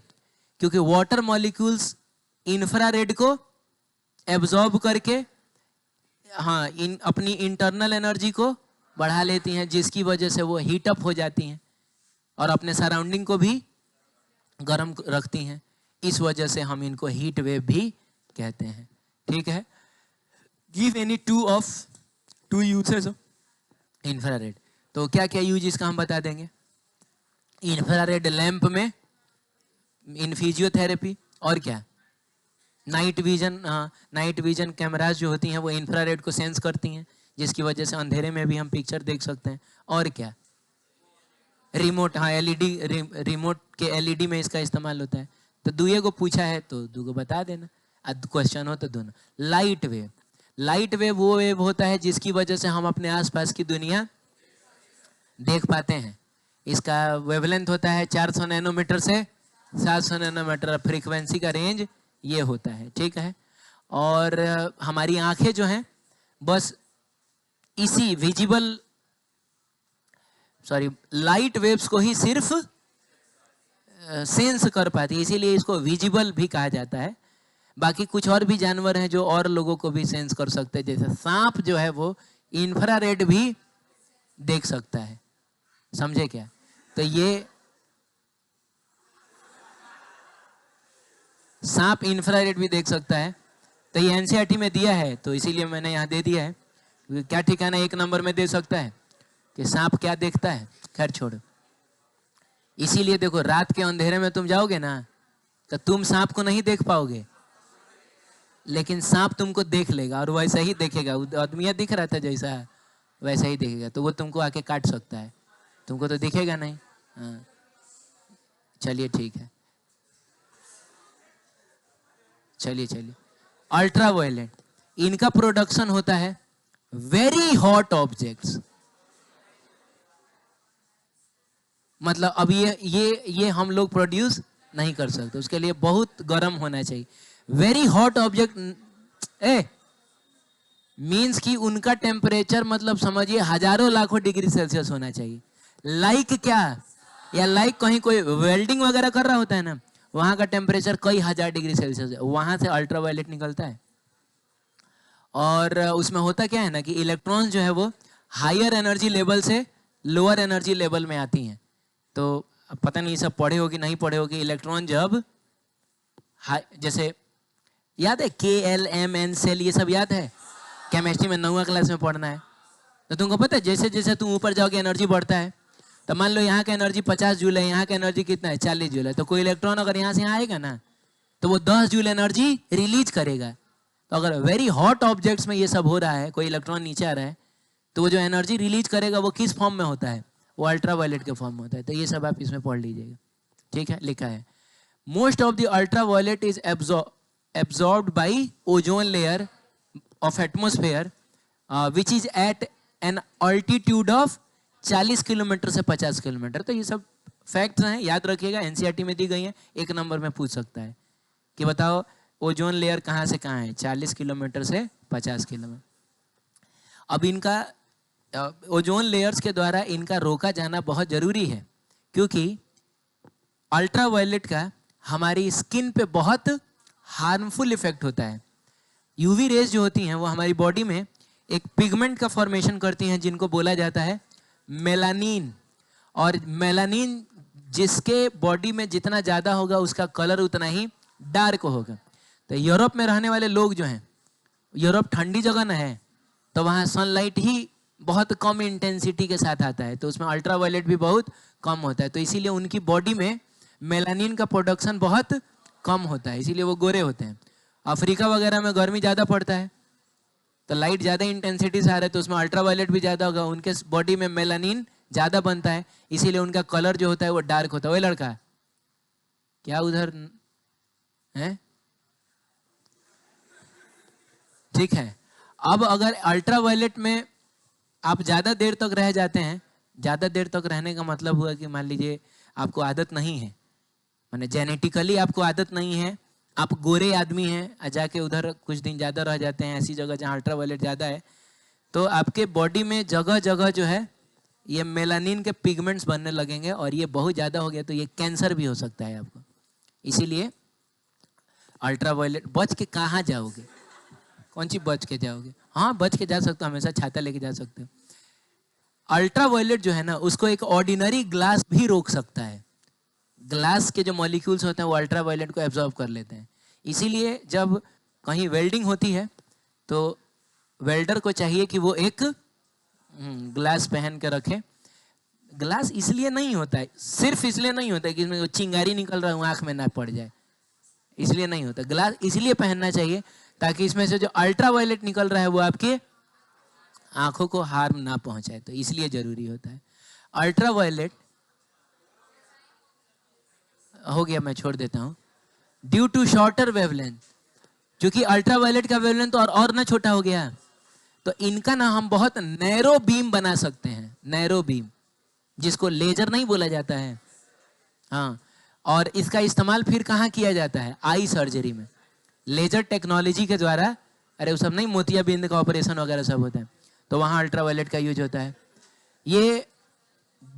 क्योंकि वाटर मॉलिक्यूल्स इंफ्रारेड को एब्जॉर्ब करके हाँ अपनी इंटरनल एनर्जी को बढ़ा लेती हैं, जिसकी वजह से वो हीट अप हो जाती हैं और अपने सराउंडिंग को भी गर्म रखती हैं। इस वजह से हम इनको हीट वेव भी कहते हैं। ठीक है। Give any two uses of infrared. तो क्या क्या यूज इसका हम बता देंगे। इंफ्रारेड लैंप में इन फिजियोथेरेपी, और क्या नाइट विजन, हाँ नाइट विजन कैमराज जो होती हैं वो इंफ्रारेड को सेंस करती हैं, जिसकी वजह से अंधेरे में भी हम पिक्चर देख सकते हैं। और क्या रिमोट, हाँ एलईडी, रिमोट के एलईडी में इसका इस्तेमाल होता है। तो दुए को पूछा है तो दू को बता देना, क्वेश्चन हो तो दोनों। लाइट वेव, लाइट वेव वो वेव होता है जिसकी वजह से हम अपने आसपास की दुनिया देख पाते हैं। इसका वेवलेंथ होता है 400 नैनोमीटर से 700 नैनोमीटर, फ्रीक्वेंसी का रेंज ये होता है। ठीक है। और हमारी आंखें जो हैं बस इसी विजिबल लाइट वेव्स को ही सिर्फ सेंस कर पाती है, इसीलिए इसको विजिबल भी कहा जाता है। बाकी कुछ और भी जानवर हैं जो और लोगों को भी सेंस कर सकते हैं, जैसे सांप जो है वो इंफ्रारेड भी देख सकता है। समझे क्या। तो ये सांप इंफ्रारेड भी देख सकता है। तो ये एनसीईआरटी में दिया है, तो इसीलिए मैंने यहाँ दे दिया है। क्या ठिकाना 1 नंबर में दे सकता है कि सांप क्या देखता है। खैर छोड़ो, इसीलिए देखो रात के अंधेरे में तुम जाओगे ना तो तुम सांप को नहीं देख पाओगे, लेकिन सांप तुमको देख लेगा और वैसा ही देखेगा। आदमी दिख रहा था जैसा वैसा ही देखेगा, तो वो तुमको आके काट सकता है, तुमको तो दिखेगा नहीं। हाँ चलिए ठीक है, चलिए। अल्ट्रा वायलेट, इनका प्रोडक्शन होता है वेरी हॉट ऑब्जेक्ट्स। मतलब अब ये हम लोग प्रोड्यूस नहीं कर सकते, उसके लिए बहुत गर्म होना चाहिए। वेरी हॉट ऑब्जेक्ट मीन्स कि उनका टेम्परेचर मतलब समझिए हजारों लाखों डिग्री सेल्सियस होना चाहिए। लाइक क्या, या लाइक कहीं कोई वेल्डिंग वगैरह कर रहा होता है ना, वहां का टेम्परेचर कई हजार डिग्री सेल्सियस है, वहां से अल्ट्रा वायलेट निकलता है। और उसमें होता क्या है ना कि इलेक्ट्रॉन्स जो है वो हायर एनर्जी लेवल से लोअर एनर्जी लेवल में आती हैं। तो पता नहीं सब पढ़े हो कि नहीं पढ़े हो कि इलेक्ट्रॉन जब जैसे याद है KLMN सेल, ये सब याद है, केमिस्ट्री में 9वीं क्लास में पढ़ना है। तो तुमको पता है जैसे जैसे तुम ऊपर जाओगे एनर्जी बढ़ता है। तो मान लो यहाँ का एनर्जी 50 जूल है, यहाँ का एनर्जी कितना है 40 जूल है। तो कोई इलेक्ट्रॉन अगर यहाँ से यहाँ आएगा ना तो वो 10 जूल एनर्जी रिलीज करेगा। तो अगर वेरी हॉट ऑब्जेक्ट्स में ये सब हो रहा है, कोई इलेक्ट्रॉन नीचे आ रहा है, तो वो जो एनर्जी रिलीज करेगा वो किस फॉर्म में होता है, वो अल्ट्रा वायलेट के फॉर्म में होता है। तो ये सब आप इसमें पढ़ लीजिएगा। ठीक है, लिखा है most of the ultraviolet is absorbed by ozone layer of atmosphere which is at an altitude of 40 kilometre से 50 किलोमीटर। तो ये सब फैक्ट्स हैं, याद रखिएगा, एनसीईआरटी में दी गई हैं। 1 नंबर में पूछ सकता है कि बताओ ओजोन लेयर कहाँ से कहाँ है, 40 किलोमीटर से 50 किलोमीटर। अब इनका ओजोन लेयर्स के द्वारा इनका रोका जाना बहुत जरूरी है, क्योंकि अल्ट्रा वायलेट का हमारी स्किन पे बहुत हार्मफुल इफेक्ट होता है। यूवी रेज जो होती हैं वो हमारी बॉडी में एक पिगमेंट का फॉर्मेशन करती हैं, जिनको बोला जाता है मेलानिन। और मेलानिन जिसके बॉडी में जितना ज़्यादा होगा उसका कलर उतना ही डार्क होगा। तो यूरोप में रहने वाले लोग जो हैं, यूरोप ठंडी जगह ना है, तो वहाँ सनलाइट ही बहुत कम इंटेंसिटी के साथ आता है, तो उसमें अल्ट्रा वायलेट भी बहुत कम होता है। तो इसीलिए उनकी बॉडी में मेलानिन का प्रोडक्शन बहुत कम होता है, इसीलिए वो गोरे होते हैं। अफ्रीका वगैरह में गर्मी ज़्यादा पड़ता है, तो लाइट ज़्यादा इंटेंसिटी से आ रहा है, तो उसमें अल्ट्रा वायलेट भी ज़्यादा होगा, उनके बॉडी में मेलानिन ज़्यादा बनता है, इसीलिए उनका कलर जो होता है वो डार्क होता है। वो लड़का क्या उधर है, ठीक है। अब अगर अल्ट्रा वायलेट में आप ज़्यादा देर तक रह जाते हैं, ज़्यादा देर तक रहने का मतलब हुआ कि मान लीजिए आपको आदत नहीं है, माने जेनेटिकली आपको आदत नहीं है, आप गोरे आदमी हैं, जाके उधर कुछ दिन ज़्यादा रह जाते हैं ऐसी जगह जहाँ अल्ट्रा वायलेट ज़्यादा है, तो आपके बॉडी में जगह जगह जो है ये मेलानिन के पिगमेंट्स बनने लगेंगे, और ये बहुत ज़्यादा हो गया तो ये कैंसर भी हो सकता है आपको। इसीलिए अल्ट्रा वायलेट, बच के कहाँ जाओगे, कौन सी बच के जाओगे? हाँ बच के जा सकते हो, हमेशा छाता लेके जा सकते हो। अल्ट्रावायलेट जो है ना उसको एक ऑर्डिनरी ग्लास भी रोक सकता है। ग्लास के जो मॉलिक्यूल्स होते हैं वो अल्ट्रावायलेट को एब्जॉर्ब कर लेते हैं। इसीलिए जब कहीं वेल्डिंग होती है तो वेल्डर को चाहिए कि वो एक ग्लास पहन के रखे। ग्लास इसलिए नहीं होता है, सिर्फ इसलिए नहीं होता है कि इसमें चिंगारी निकल रहा है आंख में ना पड़ जाए, इसलिए नहीं होता। ग्लास इसलिए पहनना चाहिए ताकि इसमें से जो अल्ट्रावायलेट निकल रहा है वो आपके आंखों को हार्म ना पहुंचाए, तो इसलिए जरूरी होता है। अल्ट्रावायलेट हो गया, मैं छोड़ देता हूं। ड्यू टू शॉर्टर वेवलेंथ, क्योंकि अल्ट्रावायलेट का वेवलेंथ तो और ना छोटा हो गया, तो इनका ना हम बहुत नैरो बीम बना सकते हैं। नैरो बीम जिसको लेजर नहीं बोला जाता है, हाँ। और इसका इस्तेमाल फिर कहाँ किया जाता है? आई सर्जरी में, लेजर टेक्नोलॉजी के द्वारा। अरे वो सब नहीं, मोतियाबिंद का ऑपरेशन वगैरह सब होता है, तो वहाँ अल्ट्रावायलेट का यूज होता है। ये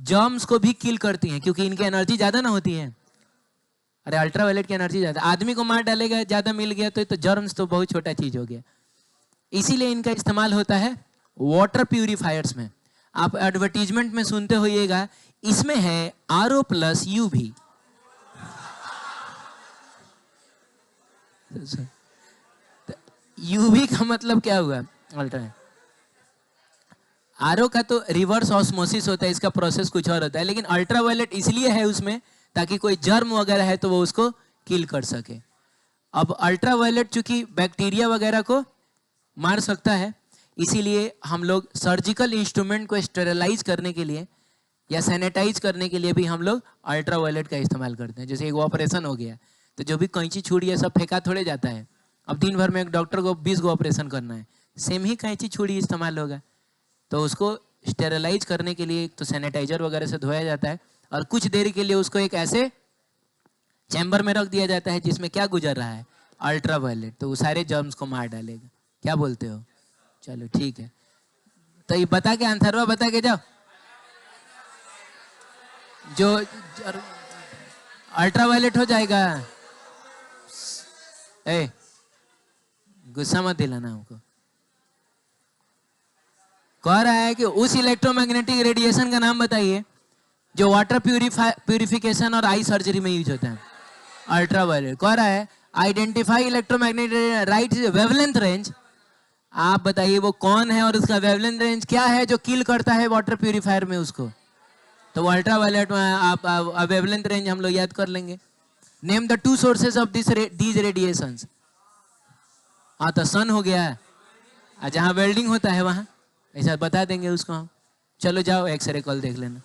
जर्म्स को भी किल करती हैं क्योंकि इनकी एनर्जी ज़्यादा ना होती है। अरे अल्ट्रावायलेट की एनर्जी ज़्यादा, आदमी को मार डालेगा, ज़्यादा मिल गया तो जर्म्स तो बहुत छोटा चीज़ हो गया। इसीलिए इनका इस्तेमाल होता है वाटर प्यूरिफायर्स में। आप एडवर्टीजमेंट में सुनते होइएगा, इसमें है RO+ UV। UV का मतलब क्या हुआ? अल्ट्रा। RO का तो रिवर्स ऑस्मोसिस होता है, इसका प्रोसेस कुछ और होता है, लेकिन अल्ट्रावायलेट इसलिए है उसमें ताकि कोई जर्म वगैरह है तो वो उसको किल कर सके। अब अल्ट्रावायलेट चूंकि बैक्टीरिया वगैरह को मार सकता है, इसीलिए हम लोग सर्जिकल इंस्ट्रूमेंट को स्टेरलाइज करने के लिए या सैनिटाइज करने के लिए भी हम लोग अल्ट्रावायलेट का इस्तेमाल करते हैं। जैसे एक ऑपरेशन हो गया तो जो भी कैंची छुरी है सब फेंका थोड़े जाता है। अब दिन भर में एक डॉक्टर को 20 गो ऑपरेशन करना है, सेम ही कैंची छुरी इस्तेमाल होगा, तो उसको स्टेरलाइज करने के लिए तो सैनिटाइजर वगैरह से धोया जाता है और कुछ देर के लिए उसको एक ऐसे चैम्बर में रख दिया जाता है जिसमें क्या गुजर रहा है? अल्ट्रावायलेट, तो वो सारे जर्म्स को मार डालेगा। क्या बोलते हो? चलो ठीक है, तो ये बता के आंसर बता के जाओ। जो अल्ट्रावायलेट हो जाएगा। ए गुस्सा मत दिलाना हमको। कह रहा है कि उस इलेक्ट्रोमैग्नेटिक रेडिएशन का नाम बताइए जो वाटर प्यूरिफिकेशन और आई सर्जरी में यूज होता है। अल्ट्रावायलेट। कह रहा है identify electromagnetic right wavelength range. आप बताइए वो कौन है और उसका वेवलेंथ रेंज क्या है जो किल करता है वाटर प्यूरिफायर में उसको? तो वो अल्ट्रावायलेट में आप वेवलेंथ रेंज हम लोग याद कर लेंगे। Name the 2 sources of these radiations. हाँ तो सन हो गया, जहाँ वेल्डिंग होता है वहाँ ऐसा बता देंगे उसको हम। चलो जाओ एक्सरे कॉल देख लेना।